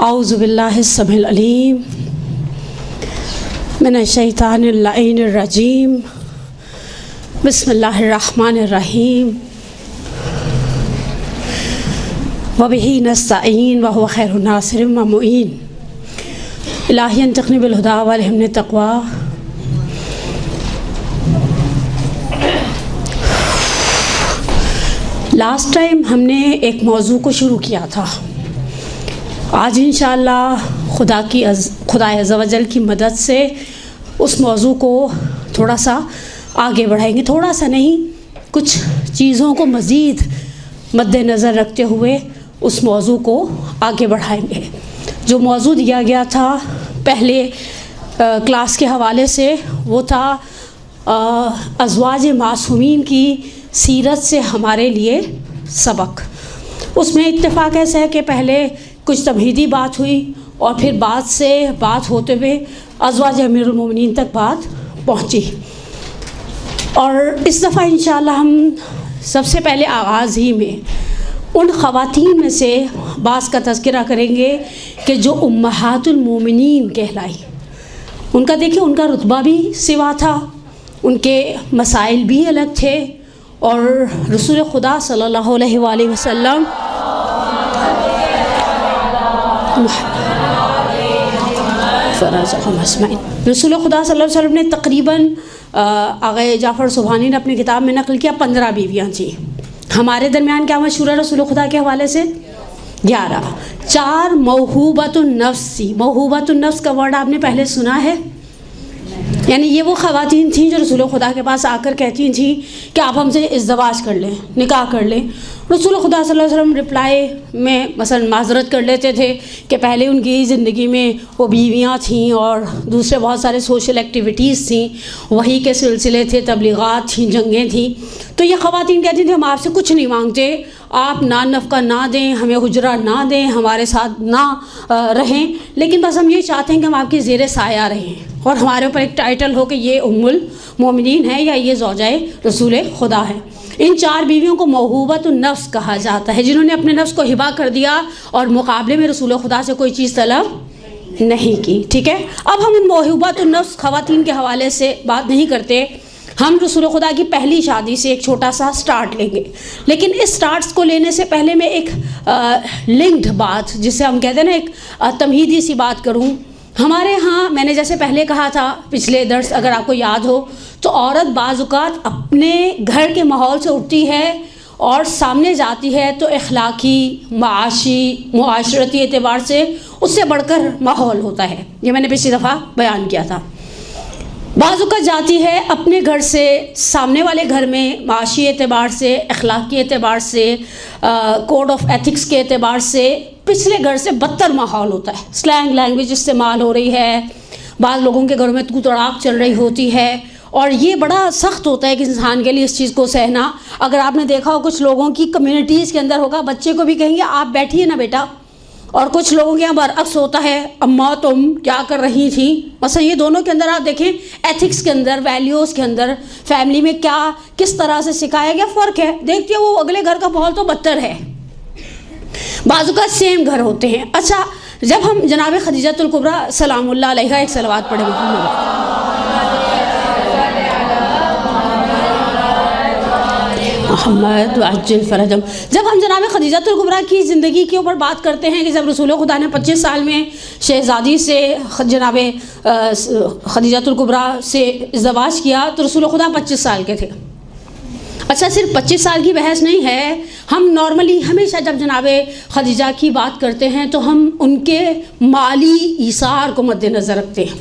اعوذ باللہ السمیع العلیم من الشیطان اللعین الرجیم بسم اللہ الرحمن الرحیم وبہ نستعین وہو خیر ناصر و معین الہی انطقنی بالہدی والہمنی التقوی. لاسٹ ٹائم ہم نے ایک موضوع کو شروع کیا تھا. آج انشاءاللہ خدائے عز و جل کی مدد سے اس موضوع کو تھوڑا سا آگے بڑھائیں گے. تھوڑا سا نہیں، کچھ چیزوں کو مزید مد نظر رکھتے ہوئے اس موضوع کو آگے بڑھائیں گے. جو موضوع دیا گیا تھا پہلے کلاس کے حوالے سے وہ تھا ازواج معصومین کی سیرت سے ہمارے لیے سبق. اس میں اتفاق ایسا ہے کہ پہلے کچھ تمہیدی بات ہوئی اور پھر بات ہوتے ہوئے ازواج امیر المومنین تک بات پہنچی. اور اس دفعہ انشاءاللہ ہم سب سے پہلے آغاز ہی میں ان خواتین میں سے بعض کا تذکرہ کریں گے کہ جو امہات المومنین کہلائی. ان کا دیکھیں، ان کا رتبہ بھی سوا تھا، ان کے مسائل بھی الگ تھے، اور رسول خدا صلی اللہ علیہ وآلہ وسلم رسول خدا صلی اللہ علیہ وسلم نے تقریباً آغا جعفر سبحانی نے اپنی کتاب میں نقل کیا 15 بیویاں تھیں. ہمارے درمیان کیا مشہور ہے رسول خدا کے حوالے سے؟ 11. 4 موہوبۃ النفس تھی. موہوبۃ النفس کا ورڈ آپ نے پہلے سنا ہے؟ یعنی یہ وہ خواتین تھیں جو رسول خدا کے پاس آ کر کہتی تھیں کہ آپ ہم سے ازدواج کر لیں، نکاح کر لیں. رسول خدا صلی اللہ علیہ وسلم رپلائی میں مثلا معذرت کر لیتے تھے کہ پہلے ان کی زندگی میں وہ بیویاں تھیں اور دوسرے بہت سارے سوشل ایکٹیویٹیز تھیں، وحی کے سلسلے تھے، تبلیغات تھیں، جنگیں تھیں. تو یہ خواتین کہتی تھیں ہم آپ سے کچھ نہیں مانگتے، آپ نفقہ نہ دیں، ہمیں حجرہ نہ دیں، ہمارے ساتھ نہ رہیں، لیکن بس ہم یہ چاہتے ہیں کہ ہم آپ کے زیر سایہ رہیں اور ہمارے اوپر ایک ٹائٹل ہو کہ یہ ام المومنین ہے یا یہ زوجہ رسول خدا ہے. ان 4 بیویوں کو موہوبۃ النفس کہا جاتا ہے، جنہوں نے اپنے نفس کو ہبہ کر دیا اور مقابلے میں رسول خدا سے کوئی چیز طلب نہیں کی. ٹھیک ہے، اب ہم ان موہوبۃ النفس خواتین کے حوالے سے بات نہیں کرتے. ہم رسول خدا کی پہلی شادی سے ایک چھوٹا سا سٹارٹ لیں گے، لیکن اس سٹارٹس کو لینے سے پہلے میں ایک لنکڈ بات، جسے ہم کہتے ہیں نا ایک تمہیدی سی بات کروں. ہمارے ہاں میں نے جیسے پہلے کہا تھا پچھلے درس اگر آپ کو یاد ہو تو عورت بعض اوقات اپنے گھر کے ماحول سے اٹھتی ہے اور سامنے جاتی ہے تو اخلاقی، معاشی، معاشرتی اعتبار سے اس سے بڑھ کر ماحول ہوتا ہے. یہ میں نے پچھلی دفعہ بیان کیا تھا. بعض اوقات جاتی ہے اپنے گھر سے سامنے والے گھر میں معاشی اعتبار سے، اخلاقی اعتبار سے، کوڈ آف ایتھکس کے اعتبار سے پچھلے گھر سے بدتر ماحول ہوتا ہے. سلینگ لینگویج استعمال ہو رہی ہے، بعض لوگوں کے گھروں میں تو تڑاک چل رہی ہوتی ہے، اور یہ بڑا سخت ہوتا ہے کہ انسان کے لیے اس چیز کو سہنا. اگر آپ نے دیکھا ہو کچھ لوگوں کی کمیونٹیز کے اندر ہوگا، بچے کو بھی کہیں گے آپ بیٹھیے نا بیٹا، اور کچھ لوگوں کے یہاں برعکس ہوتا ہے اماں تم کیا کر رہی تھیں. مثلا یہ دونوں کے اندر آپ دیکھیں ایتھکس کے اندر، ویلیوز کے اندر، فیملی میں کیا کس طرح سے سکھایا گیا فرق ہے. دیکھتے ہو وہ اگلے گھر کا ماحول تو بدتر ہے. بعض اوقات سیم گھر ہوتے ہیں. اچھا، جب ہم جناب خدیجہ الکبریٰ سلام اللہ علیہا ایک صلوات پڑھیں محمد وعجل فرجم، جب ہم جناب خدیجہ الکبریٰ کی زندگی کے اوپر بات کرتے ہیں کہ جب رسول خدا نے 25 سال میں شہزادی سے جناب خدیجہ الکبریٰ سے ازدواج کیا تو رسول خدا 25 سال کے تھے. اچھا، صرف 25 سال کی بحث نہیں ہے. ہم نارملی ہمیشہ جب جناب خدیجہ کی بات کرتے ہیں تو ہم ان کے مالی ایثار کو مد نظر رکھتے ہیں.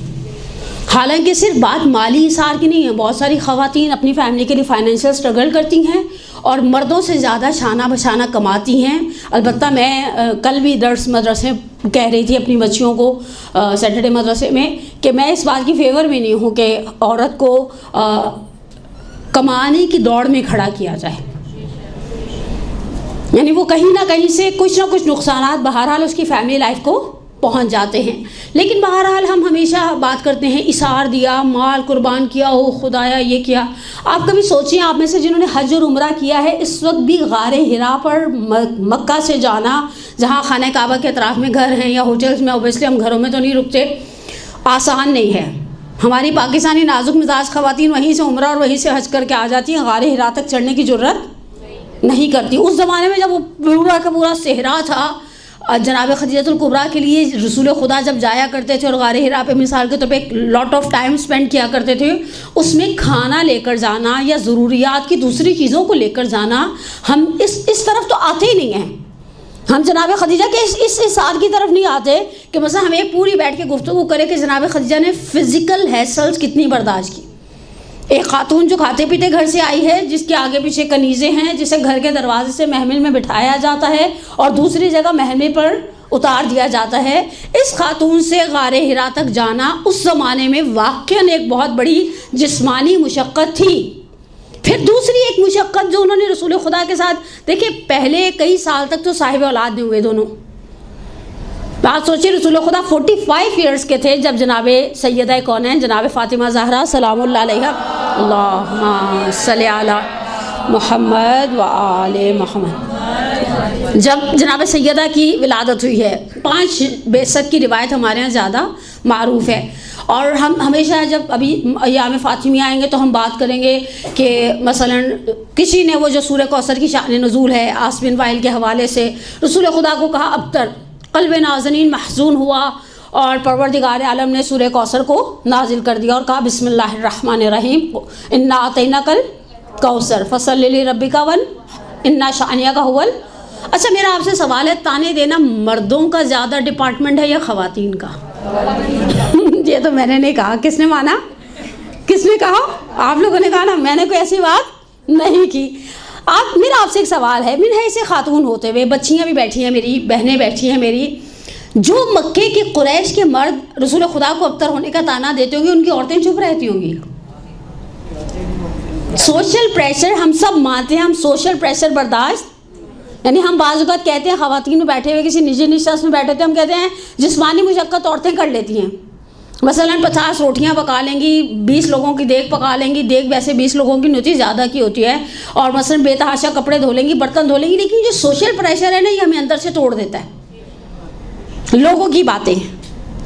حالانکہ صرف بات مالی ایثار کی نہیں ہے. بہت ساری خواتین اپنی فیملی کے لیے فائنینشیل اسٹرگل کرتی ہیں اور مردوں سے زیادہ شانہ بشانہ کماتی ہیں. البتہ میں کل بھی درس مدرسے کہہ رہی تھی اپنی بچیوں کو سیٹرڈے مدرسے میں کہ میں اس بات کی فیور میں نہیں ہوں کہ عورت کو کمانے کی دوڑ میں کھڑا کیا جائے. یعنی وہ کہیں نہ کہیں سے کچھ نہ کچھ نقصانات بہرحال اس کی فیملی لائف کو پہنچ جاتے ہیں. لیکن بہرحال ہم ہمیشہ بات کرتے ہیں اثار دیا, مال قربان کیا, او خدایا یہ کیا. آپ کبھی سوچیں, آپ میں سے جنہوں نے حج اور عمرہ کیا ہے, اس وقت بھی غار حرا پر مکہ سے جانا, جہاں خانہ کعبہ کے اطراف میں گھر ہیں یا ہوٹلز میں, اوبیسلی ہم گھروں میں تو نہیں رکتے, آسان نہیں ہے. ہماری پاکستانی نازک مزاج خواتین وہیں سے عمرہ اور وہیں سے حج کر کے آ جاتی ہیں, غار حرا تک چڑھنے کی جرت نہیں کرتی. اس زمانے میں جب وہ پورا کا پورا صحرا تھا, جناب خدیجہ الکبریٰ کے لیے رسول خدا جب جایا کرتے تھے اور غار حرا پہ مثال کے طور پہ ایک لاٹ آف ٹائم اسپینڈ کیا کرتے تھے, اس میں کھانا لے کر جانا یا ضروریات کی دوسری چیزوں کو لے کر جانا, ہم اس طرف تو آتے ہی نہیں ہیں. ہم جناب خدیجہ کے اس اثار کی طرف نہیں آتے کہ مثلا ہمیں پوری بیٹھ کے گفتگو کرے کہ جناب خدیجہ نے فزیکل ہیسلز کتنی برداشت کی. ایک خاتون جو کھاتے پیتے گھر سے آئی ہے, جس کے آگے پیچھے کنیزیں ہیں, جسے گھر کے دروازے سے محمل میں بٹھایا جاتا ہے اور دوسری جگہ محمل پر اتار دیا جاتا ہے, اس خاتون سے غار حرا تک جانا اس زمانے میں واقعاً ایک بہت بڑی جسمانی مشقت تھی. پھر دوسری ایک مشقت جو انہوں نے رسول خدا کے ساتھ, دیکھیں پہلے کئی سال تک تو صاحب اولاد نہیں ہوئے دونوں. بات سوچیے, رسول خدا 45 ایئرس کے تھے جب جناب سیدہ کونین جناب فاطمہ زہرا سلام اللہ علیہا, اللہم صلی علی محمد و آل محمد, جب جناب سیدہ کی ولادت ہوئی ہے. 5 بعثت کی روایت ہمارے یہاں زیادہ معروف ہے, اور ہم ہمیشہ جب ابھی ایام فاطمیہ آئیں گے تو ہم بات کریں گے کہ مثلا کسی نے وہ جو سورہ کوثر کی شان نزول ہے عاص بن وائل کے حوالے سے, رسول خدا کو کہا ابتر, قلب نازنین محزون ہوا, اور پروردگار عالم نے سورہ کوثر کو نازل کر دیا اور کہا بسم اللہ الرحمن الرحیم, انا اعطیناک الکوثر فصلی لربک انا شانیک هو. اچھا میرا آپ سے سوال ہے, تانے دینا مردوں کا زیادہ ڈپارٹمنٹ ہے یا خواتین کا؟ یہ تو میں نے نہیں کہا, کس نے مانا؟ کس نے کہا؟ آپ لوگوں نے کہا نا, میں نے کوئی ایسی بات نہیں کی. میرا آپ سے ایک سوال ہے, من ہے اسے خاتون ہوتے ہوئے, بچیاں بھی بیٹھی ہیں میری, بہنیں بیٹھی ہیں میری, جو مکے کے قریش کے مرد رسول خدا کو ابتر ہونے کا تانا دیتے ہوں گے, ان کی عورتیں چپ رہتی ہوں گی. سوشل پریشر ہم سب مانتے ہیں, ہم سوشل پریشر برداشت, یعنی ہم بعض اوقات کہتے ہیں خواتین میں بیٹھے ہوئے کسی نجی نشست میں بیٹھے تھے, ہم کہتے ہیں جسمانی مشقت عورتیں کر لیتی ہیں. مثلا 50 روٹیاں پکا لیں گی, 20 لوگوں کی دیگ پکا لیں گی, دیگ ویسے 20 لوگوں کی نہیں ہوتی, زیادہ کی ہوتی ہے, اور مثلا بے تحاشا کپڑے دھو لیں گی, برتن دھو لیں گی. لیکن جو سوشل پریشر ہے نا, یہ ہمیں اندر سے توڑ دیتا ہے, لوگوں کی باتیں,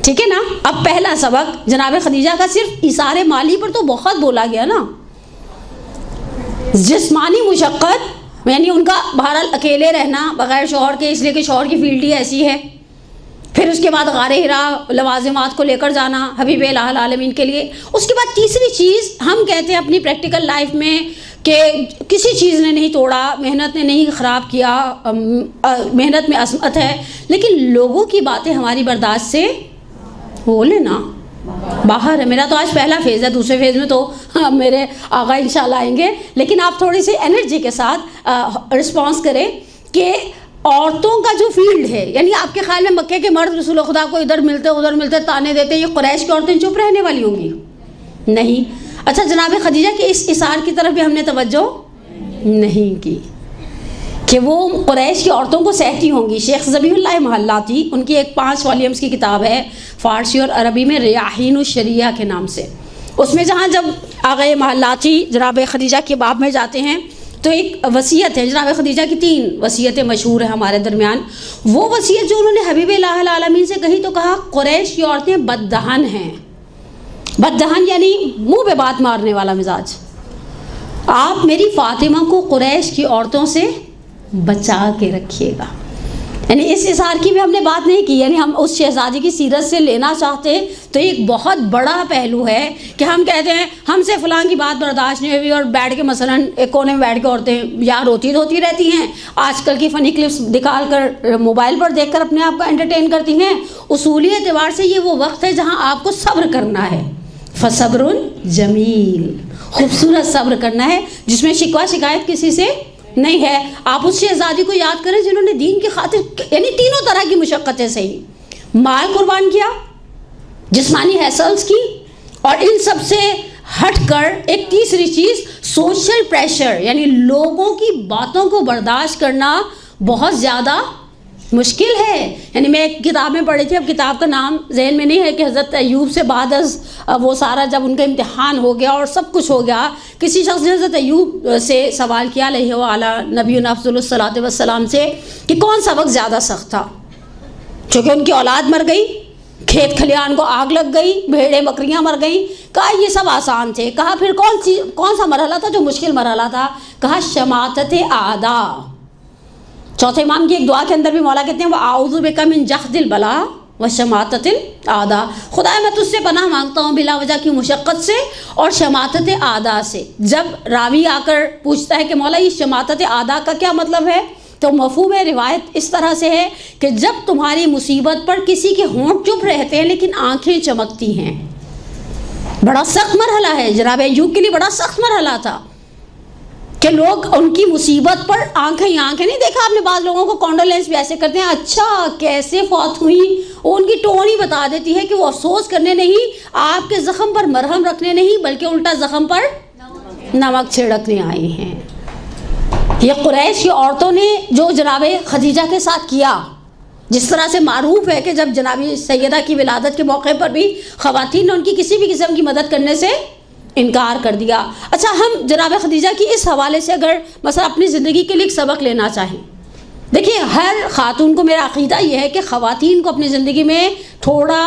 ٹھیک ہے نا. اب پہلا سبق جناب خدیجہ کا صرف اثار مالی پر تو بہت بولا گیا نا, جسمانی مشقت یعنی ان کا بہرحال اکیلے رہنا بغیر شوہر کے, اس لیے کہ شوہر کی فیلڈ ہی ایسی ہے. پھر اس کے بعد غار حرا لوازمات کو لے کر جانا حبیب الہ العالمین کے لیے. اس کے بعد تیسری چیز ہم کہتے ہیں اپنی پریکٹیکل لائف میں کہ کسی چیز نے نہیں توڑا, محنت نے نہیں خراب کیا, محنت میں عظمت ہے, لیکن لوگوں کی باتیں ہماری برداشت سے وہ لینا باہر ہے. میرا تو آج پہلا فیز ہے, دوسرے فیز میں تو میرے آقا انشاءاللہ آئیں گے, لیکن آپ تھوڑی سی انرجی کے ساتھ رسپانس کریں کہ عورتوں کا جو فیلڈ ہے, یعنی آپ کے خیال میں مکے کے مرد رسول خدا کو ادھر ملتے تانے دیتے, یہ قریش کی عورتیں چپ رہنے والی ہوں گی؟ نہیں. اچھا جناب خدیجہ کے اس اثار کی طرف بھی ہم نے توجہ نہیں کی کہ وہ قریش کی عورتوں کو سہتی ہوں گی. شیخ ذبیح اللہ محلاتی, ان کی ایک 5 والیومز کی کتاب ہے فارسی اور عربی میں, ریاحین الشریعہ کے نام سے. اس میں جہاں جب آغا محلاتی جناب خدیجہ کے باب میں جاتے ہیں تو ایک وصیت ہے, جناب خدیجہ کی 3 وصیتیں مشہور ہیں ہمارے درمیان. وہ وصیت جو انہوں نے حبیب الہ العالمین سے کہی تو کہا قریش کی عورتیں بددہن ہیں. بددہن یعنی منہ پہ بات مارنے والا مزاج. آپ میری فاطمہ کو قریش کی عورتوں سے بچا کے رکھیے گا. یعنی اس اثار کی بھی ہم نے بات نہیں کی, یعنی ہم اس شہزادی کی سیرت سے لینا چاہتے تو ایک بہت بڑا پہلو ہے کہ ہم کہتے ہیں ہم سے فلاں کی بات برداشت نہیں ہوئی, اور بیٹھ کے مثلا ایک کونے میں بیٹھ کے عورتیں یا روتی رہتی ہیں, آج کل کی فنی کلپس نکال کر موبائل پر دیکھ کر اپنے آپ کو انٹرٹین کرتی ہیں. اصولی اعتبار سے یہ وہ وقت ہے جہاں آپ کو صبر کرنا ہے, فصبر جمیل, خوبصورت صبر کرنا ہے جس میں شکوہ شکایت کسی سے نہیں ہے. آپ اس شہزادی کو یاد کریں جنہوں نے دین کی خاطر یعنی تینوں طرح کی مشقتیں سہی, مال قربان کیا, جسمانی ہیسلز کی, اور ان سب سے ہٹ کر ایک تیسری چیز سوشل پریشر, یعنی لوگوں کی باتوں کو برداشت کرنا بہت زیادہ مشکل ہے. یعنی میں ایک کتاب میں پڑھی تھی, اب کتاب کا نام ذہن میں نہیں ہے, کہ حضرت ایوب سے بعد از وہ سارا جب ان کا امتحان ہو گیا اور سب کچھ ہو گیا, کسی شخص نے حضرت ایوب سے سوال کیا علیہ وعلی نبینا افضل الصلاۃ والسلام سے کہ کون سا وقت زیادہ سخت تھا, چونکہ ان کی اولاد مر گئی, کھیت کھلیان کو آگ لگ گئی, بھیڑیں بکریاں مر گئیں. کہا یہ سب آسان تھے. کہا پھر کون سا مرحلہ تھا جو مشکل مرحلہ تھا؟ کہا شماتت اعداء. چوتھے امام کی ایک دعا کے اندر بھی مولا کہتے ہیں وَأَعُوذُ بِكَ مِن جَهْدِ الْبَلَاءِ وَشَمَاتَتِ الْأَعْدَاءِ. خدایا میں تجھ سے پناہ مانگتا ہوں بلا وجہ کی مشقت سے اور شماتت اعداء سے. جب راوی آ کر پوچھتا ہے کہ مولا یہ شماتت اعداء کا کیا مطلب ہے, تو مفہوم روایت اس طرح سے ہے کہ جب تمہاری مصیبت پر کسی کے ہونٹ چپ رہتے ہیں لیکن آنکھیں چمکتی ہیں. بڑا سخت مرحلہ ہے, جناب ایوب کے لیے بڑا سخت مرحلہ تھا کہ لوگ ان کی مصیبت پر آنکھیں نہیں. دیکھا آپ نے بعض لوگوں کو کانڈولینس بھی ایسے کرتے ہیں, اچھا کیسے فوت ہوئی, ان کی ٹون ہی بتا دیتی ہے کہ وہ افسوس کرنے نہیں, آپ کے زخم پر مرہم رکھنے نہیں, بلکہ الٹا زخم پر نمک چھڑکنے آئے ہیں. یہ قریش کی عورتوں نے جو جناب خدیجہ کے ساتھ کیا, جس طرح سے معروف ہے کہ جب جناب سیدہ کی ولادت کے موقع پر بھی خواتین نے ان کی کسی بھی قسم کی مدد کرنے سے انکار کر دیا. اچھا ہم جناب خدیجہ کی اس حوالے سے اگر مثلا اپنی زندگی کے لیے ایک سبق لینا چاہیں, دیکھیے ہر خاتون کو میرا عقیدہ یہ ہے کہ خواتین کو اپنی زندگی میں تھوڑا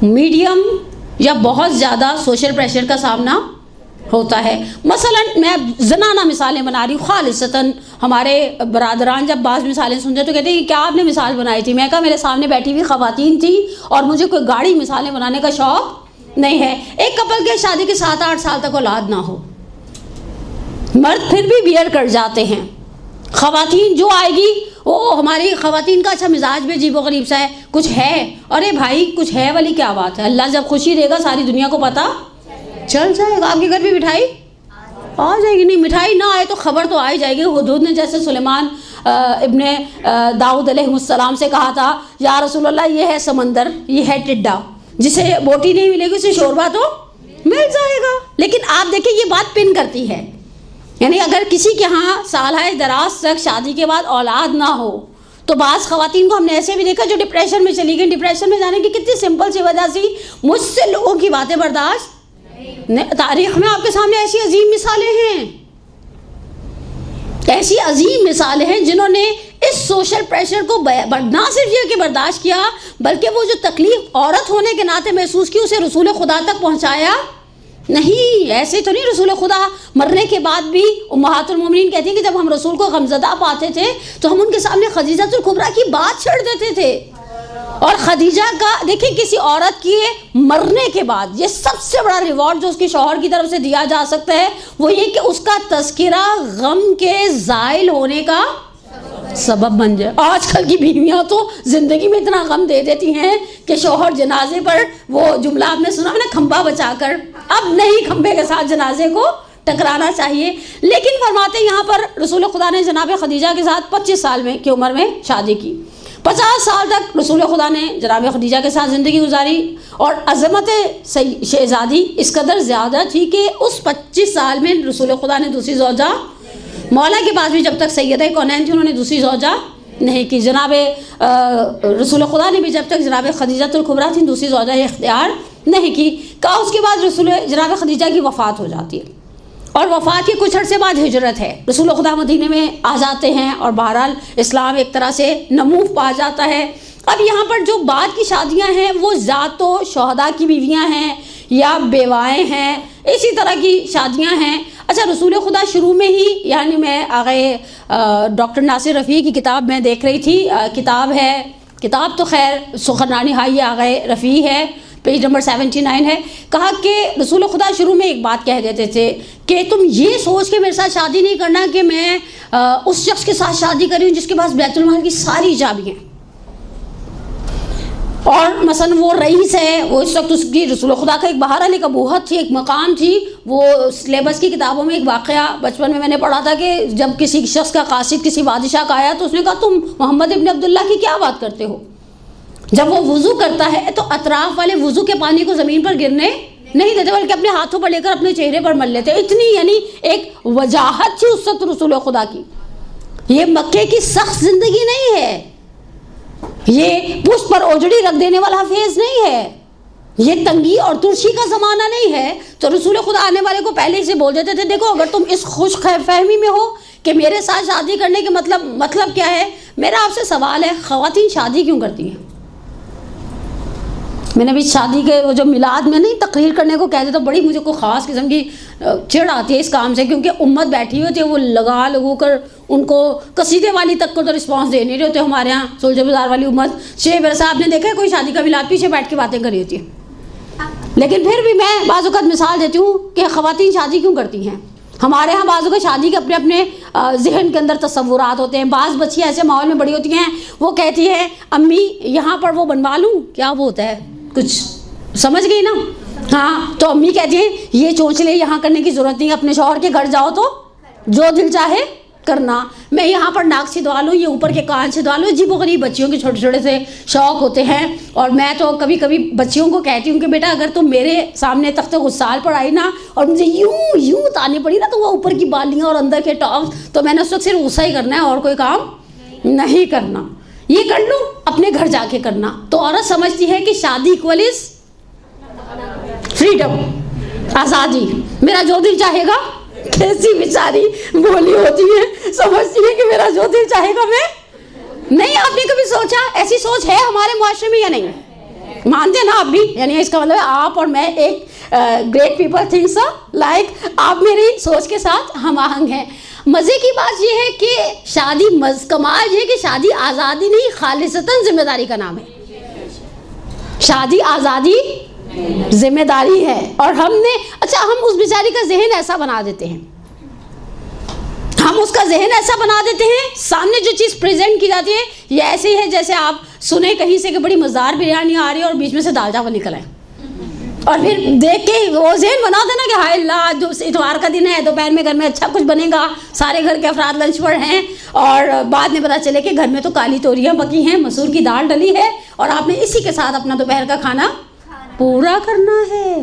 میڈیم یا بہت زیادہ سوشل پریشر کا سامنا ہوتا ہے. مثلا میں زنانہ مثالیں بنا رہی ہوں خالصتاً. ہمارے برادران جب بعض مثالیں سنتے تو کہتے ہیں کہ کیا آپ نے مثال بنائی تھی؟ میں کہا میرے سامنے بیٹھی ہوئی خواتین تھی اور مجھے کوئی گاڑی مثالیں بنانے کا شوق نہیں ہے. ایک کپل کے شادی کے 7-8 سال تک اولاد نہ ہو, مرد پھر بھی بیئر کر جاتے ہیں. خواتین جو آئے گی وہ ہماری خواتین کا اچھا مزاج بھی عجیب و غریب سا ہے, کچھ ہے. ارے بھائی کچھ ہے والی کیا بات ہے, اللہ جب خوشی دے گا ساری دنیا کو پتہ چل جائے گا. آپ کے گھر بھی مٹھائی آ جائے گی, نہیں مٹھائی نہ آئے تو خبر تو آ ہی جائے گی. ہدہد نے جیسے سلیمان ابن داؤد علیہ السلام سے کہا تھا یا رسول اللہ یہ ہے سمندر, یہ ہے ٹڈا, جسے بوٹی نہیں ملے گی اسے شوربہ تو مل جائے گا. لیکن آپ دیکھیں یہ بات پن کرتی ہے, یعنی اگر کسی کے ہاں سالہ دراز تک شادی کے بعد اولاد نہ ہو تو بعض خواتین کو ہم نے ایسے بھی دیکھا جو ڈپریشن میں چلی گئی. ڈپریشن میں جانے کی کتنی سمپل سی وجہ سی, مجھ سے لوگوں کی باتیں برداشت. تاریخ میں آپ کے سامنے ایسی عظیم مثالیں ہیں, ایسی عظیم مثالیں ہیں جنہوں نے اس سوشل پریشر کو نہ صرف یہ کہ برداشت کیا, بلکہ وہ جو تکلیف عورت ہونے کے ناطے محسوس کی اسے رسول خدا تک پہنچایا نہیں. ایسے تو نہیں, رسول خدا مرنے کے بعد بھی امہات المومنین کہتی ہیں کہ جب ہم رسول کو غمزدہ پاتے تھے تو ہم ان کے سامنے خدیجہ الکبریٰ کی بات چھڑ دیتے تھے. اور خدیجہ کا دیکھیں کسی عورت کی مرنے کے بعد یہ سب سے بڑا ریوارڈ جو اس کے شوہر کی طرف سے دیا جا سکتا ہے وہ یہ کہ اس کا تذکرہ غم کے زائل ہونے کا سبب بن جائے. آج کل کی بیویاں تو زندگی میں اتنا غم دے دیتی ہیں کہ شوہر جنازے پر وہ جملہ آپ نے سنا نا, کھمبا بچا کر, اب نہیں کھمبے کے ساتھ جنازے کو ٹکرانا چاہیے. لیکن فرماتے یہاں پر رسول خدا نے جناب خدیجہ کے ساتھ 25 سال کی عمر میں شادی کی. 50 سال تک رسول خدا نے جناب خدیجہ کے ساتھ زندگی گزاری, اور عظمت شہزادی اس قدر زیادہ تھی کہ اس 25 سال میں رسول خدا نے دوسری زوجہ, مولا کے پاس بھی جب تک سیدہ کونین تھی انہوں نے دوسری زوجہ نہیں کی. جناب رسول خدا نے بھی جب تک جناب خدیجہ الکبریٰ تھی دوسری زوجہ اختیار نہیں کی. کہا اس کے بعد رسول جناب خدیجہ کی وفات ہو جاتی ہے, اور وفات کے کچھ عرصے بعد ہجرت ہے. رسول خدا مدینے میں آ جاتے ہیں اور بہرحال اسلام ایک طرح سے نمو پا جاتا ہے. اب یہاں پر جو بعد کی شادیاں ہیں وہ ذات و شہداء کی بیویاں ہیں یا بیوائیں ہیں, اسی طرح کی شادیاں ہیں. اچھا رسول خدا شروع میں ہی, یعنی میں آگے ڈاکٹر ناصر رفیع کی کتاب میں دیکھ رہی تھی, کتاب تو خیر سخنرانی ہائی آگے رفیع ہے, پیج نمبر 79 ہے. کہا کہ رسول خدا شروع میں ایک بات کہہ دیتے تھے کہ تم یہ سوچ کے میرے ساتھ شادی نہیں کرنا کہ میں اس شخص کے ساتھ شادی کری ہوں جس کے پاس بیت المال کی ساری چابیاں, اور مثلا وہ رئیس ہے, وہ اس وقت اس کی رسول خدا کا ایک بہار علی ابوہت تھی, ایک مقام تھی. وہ سلیبس کی کتابوں میں ایک واقعہ بچپن میں نے پڑھا تھا کہ جب کسی شخص کا قاصد کسی بادشاہ کا آیا تو اس نے کہا تم محمد ابن عبداللہ کی کیا بات کرتے ہو. جب وہ وضو کرتا ہے تو اطراف والے وضو کے پانی کو زمین پر گرنے نہیں دیتے بلکہ اپنے ہاتھوں پر لے کر اپنے چہرے پر مل لیتے. اتنی یعنی ایک وجاہت تھی اس وقت رسول خدا کی. یہ مکے کی سخت زندگی نہیں ہے، یہ پشت پر اوجڑی رکھ دینے والا فیز نہیں ہے، یہ تنگی اور ترشی کا زمانہ نہیں ہے۔ تو رسول خدا آنے والے کو پہلے سے بول دیتے تھے دیکھو اگر تم اس خوش فہمی میں ہو کہ میرے ساتھ شادی کرنے کے مطلب کیا ہے، میرا آپ سے سوال ہے، خواتین شادی کیوں کرتی ہیں؟ میں نے بھی شادی کے وہ جو میلاد میں نہیں تقریر کرنے کو کہتے تو بڑی مجھے کوئی خاص قسم کی چڑ آتی ہے اس کام سے، کیونکہ امت بیٹھی ہوئی ہوتی ہے، وہ لگو کر ان کو قصیدے والی تک کو تو رسپانس دے نہیں رہے ہوتے۔ ہمارے یہاں سلجھے بازار والی امت شیخ برسا آپ نے دیکھا ہے کوئی شادی کا میلاد پیچھے بیٹھ کے باتیں کری ہوتی ہے، لیکن پھر بھی میں بعض اوقات مثال دیتی ہوں کہ خواتین شادی کیوں کرتی ہیں۔ ہمارے ہاں بعض اوقات شادی کے اپنے اپنے ذہن کے اندر تصورات ہوتے ہیں، بعض بچیاں ایسے ماحول میں بڑی ہوتی ہیں وہ کہتی ہے امی یہاں پر وہ بنوا لوں، کیا وہ ہوتا ہے کچھ سمجھ گئی نا، ہاں تو امی کہتی ہیں یہ چونچلے یہاں کرنے کی ضرورت نہیں، اپنے شوہر کے گھر جاؤ تو جو دل چاہے کرنا، میں یہاں پر ناک چھدوا لوں، یہ اوپر کے کان چھدوا لوں، عجیب و غریب بچیوں کے چھوٹے چھوٹے سے شوق ہوتے ہیں۔ اور میں تو کبھی کبھی بچیوں کو کہتی ہوں کہ بیٹا اگر تم میرے سامنے تخت غسال پر آئی نا اور مجھے یوں اتارنی پڑی نا تو وہ اوپر کی بالیاں اور اندر کے ٹاپس، تو میں نے اس وقت صرف غصہ ہی کرنا ہے اور کوئی کام نہیں کرنا، یہ کر لوں اپنے گھر جا کے کرنا۔ تو عورت سمجھتی ہے کہ شادی اکول از فریڈم، آزادی، میرا جو دل چاہے گا، کیسی بیچاری بولی ہوتی ہے، سمجھتی ہے کہ میرا جو دل چاہے گا میں نہیں۔ آپ نے کبھی سوچا ایسی سوچ ہے ہمارے معاشرے میں یا نہیں؟ مانتے ہیں نا آپ بھی، یعنی اس کا مطلب ہے آپ اور میں ایک گریٹ پیپل تھنکس لائک آپ میری سوچ کے ساتھ ہم آہنگ ہیں۔ مزے کی بات یہ ہے کہ شادی کمال یہ ہے کہ شادی آزادی نہیں خالصتاً ذمہ داری کا نام ہے۔ شادی آزادی ذمہ داری ہے، اور ہم اس بیچاری کا ذہن ایسا بنا دیتے ہیں، ہم اس کا ذہن ایسا بنا دیتے ہیں، سامنے جو چیز پریزنٹ کی جاتی ہے یہ ایسے ہی ہے جیسے آپ سنیں کہیں سے کہ بڑی مزدار بریانی آ رہی ہے اور بیچ میں سے دال چاول نکل آئے، اور پھر دیکھ کے وہ ذہن بنا دینا کہ ہائے اللہ جو اتوار کا دن ہے، دوپہر میں گھر میں اچھا کچھ بنے گا، سارے گھر کے افراد لنچ پر ہیں، اور بعد میں پتہ چلے کہ گھر میں تو کالی توریاں پکی ہیں، مسور کی دال ڈلی ہے، اور آپ نے اسی کے ساتھ اپنا دوپہر کا کھانا پورا کرنا ہے۔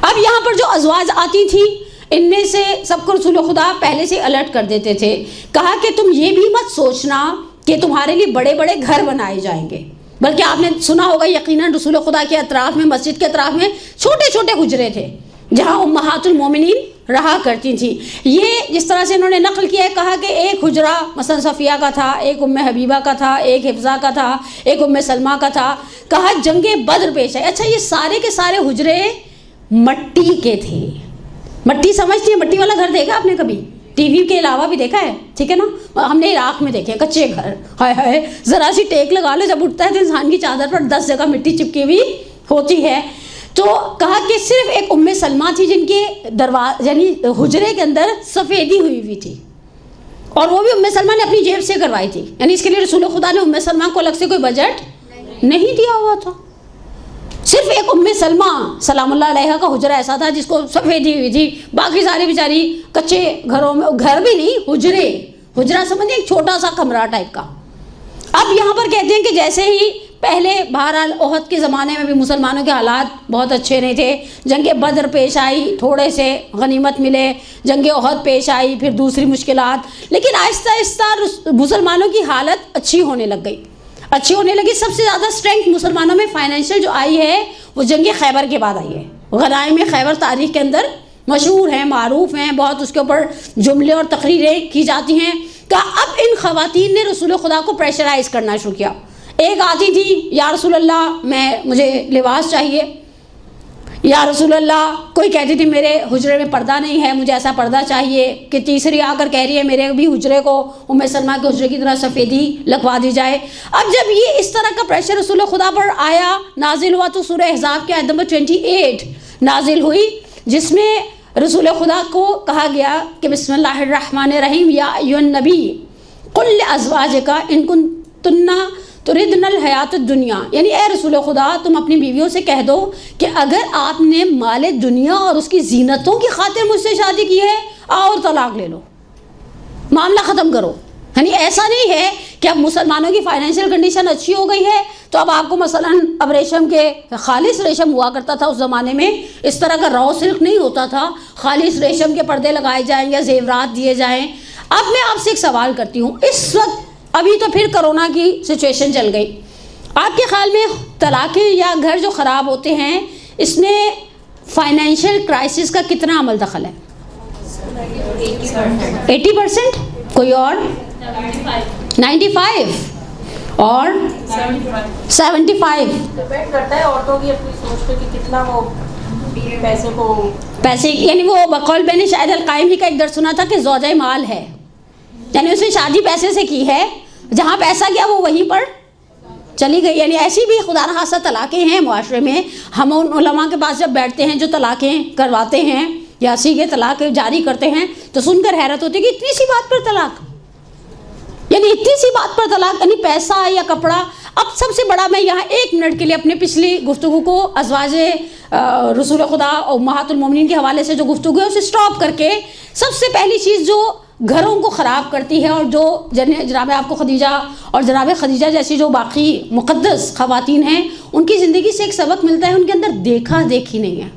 اب یہاں پر جو ازواج آتی تھیں ان میں سے سب کو رسول خدا پہلے سے الرٹ کر دیتے تھے، کہا کہ تم یہ بھی مت سوچنا کہ تمہارے لیے بڑے بڑے گھر بنائے جائیں گے، بلکہ آپ نے سنا ہوگا یقیناً رسول خدا کے اطراف میں، مسجد کے اطراف میں چھوٹے چھوٹے حجرے تھے جہاں امہات المومنین رہا کرتی تھیں۔ یہ جس طرح سے انہوں نے نقل کیا ہے، کہا کہ ایک حجرہ مثلا صفیہ کا تھا، ایک ام حبیبہ کا تھا، ایک حفصہ کا تھا، ایک ام سلمہ کا تھا، کہا جنگ بدر پیش آئی۔ اچھا یہ سارے کے سارے حجرے مٹی کے تھے۔ مٹی سمجھتی ہے، مٹی والا گھر دیکھا آپ نے کبھی؟ ٹی وی کے علاوہ بھی دیکھا ہے، ٹھیک ہے نا، ہم نے عراق میں دیکھے کچے گھر، ہائے ہائے ذرا سی ٹیک لگا لو جب اٹھتا ہے تو انسان کی چادر پر 10 جگہ مٹی چپکی ہوئی ہوتی ہے۔ تو کہا کہ صرف ایک ام سلمہ تھی جن کے یعنی حجرے کے اندر سفیدی ہوئی تھی، اور وہ بھی ام سلمہ نے اپنی جیب سے کروائی تھی، یعنی اس کے لیے رسول خدا نے ام سلمہ کو الگ سے کوئی بجٹ نہیں دیا ہوا تھا۔ صرف ایک ام سلمہ سلام اللہ علیہا کا حجرہ ایسا تھا جس کو سفیدی ہوئی تھی، باقی ساری بیچاری کچے گھروں میں، گھر بھی نہیں حجرہ سمجھیں ایک چھوٹا سا کمرہ ٹائپ کا۔ اب یہاں پر کہتے ہیں کہ جیسے ہی پہلے بہرحال احد کے زمانے میں بھی مسلمانوں کے حالات بہت اچھے نہیں تھے، جنگ بدر پیش آئی، تھوڑے سے غنیمت ملے، جنگ احد پیش آئی، پھر دوسری مشکلات، لیکن آہستہ آہستہ مسلمانوں کی حالت اچھی ہونے لگی۔ سب سے زیادہ اسٹرینتھ مسلمانوں میں فائنینشیل جو آئی ہے وہ جنگ خیبر کے بعد آئی ہے۔ غنائم خیبر تاریخ کے اندر مشہور ہیں، معروف ہیں، بہت اس کے اوپر جملے اور تقریریں کی جاتی ہیں کہ اب ان خواتین نے رسول خدا کو پریشرائز کرنا شروع کیا۔ ایک آتی تھی یا رسول اللہ مجھے لباس چاہیے، یا رسول اللہ کوئی کہتی تھی میرے حجرے میں پردہ نہیں ہے مجھے ایسا پردہ چاہیے، کہ تیسری آ کر کہہ رہی ہے میرے بھی حجرے کو ام سلمہ کے حجرے کی طرح سفیدی لگوا دی جائے۔ اب جب یہ اس طرح کا پریشر رسول خدا پر آیا، نازل ہوا تو سورہ احزاب کے آیت نمبر 28 نازل ہوئی، جس میں رسول خدا کو کہا گیا کہ بسم اللہ الرحمن الرحیم، یا ایھا النبی قل لازواجک ان کنتن تردن الحیات الدنیا، یعنی اے رسول خدا تم اپنی بیویوں سے کہہ دو کہ اگر آپ نے مال دنیا اور اس کی زینتوں کی خاطر مجھ سے شادی کی ہے اور طلاق لے لو، معاملہ ختم کرو۔ یعنی ایسا نہیں ہے کہ اب مسلمانوں کی فائنینشیل کنڈیشن اچھی ہو گئی ہے تو اب آپ کو مثلاً اب ریشم کے خالص ریشم ہوا کرتا تھا اس زمانے میں، اس طرح کا رو سلک نہیں ہوتا تھا، خالص ریشم کے پردے لگائے جائیں یا زیورات دیے جائیں۔ اب میں آپ سے ایک سوال کرتی ہوں، اس وقت ابھی تو پھر کرونا کی سچویشن چل گئی، آپ کے خیال میں طلاقیں یا گھر جو خراب ہوتے ہیں اس میں فائنینشیل کرائسس کا کتنا عمل دخل ہے؟ 80%؟ کوئی اور؟ 95 اور 75؟ ڈپینڈ کرتا ہے عورتوں کی اپنی سوچ پہ کہ کتنا وہ پیسے، یعنی وہ بقول میں نے شاید القائم ہی کا ایک درس سنا تھا کہ زوجہ مال ہے، یعنی اس نے شادی پیسے سے کی ہے، جہاں پیسہ گیا وہ وہیں پر چلی گئی. یعنی ایسی بھی خدا نخواستہ طلاقیں ہیں معاشرے میں. ہم ان علماء کے پاس جب بیٹھتے ہیں جو طلاقیں کرواتے ہیں یا سیغے طلاق جاری کرتے ہیں تو سن کر حیرت ہوتی ہے کہ اتنی سی بات پر طلاق، یعنی اتنی سی بات پر طلاق، یعنی پیسہ یا کپڑا. اب سب سے بڑا میں یہاں 1 منٹ کے لیے اپنے پچھلی گفتگو کو ازواج رسول خدا اور امہات المومنین کے حوالے سے جو گفتگو ہے اسے سٹاپ کر کے، سب سے پہلی چیز جو گھروں کو خراب کرتی ہے اور جو جناب آپ کو خدیجہ اور جناب خدیجہ جیسی جو باقی مقدس خواتین ہیں ان کی زندگی سے ایک سبق ملتا ہے، ان کے اندر دیکھا دیکھی نہیں ہے.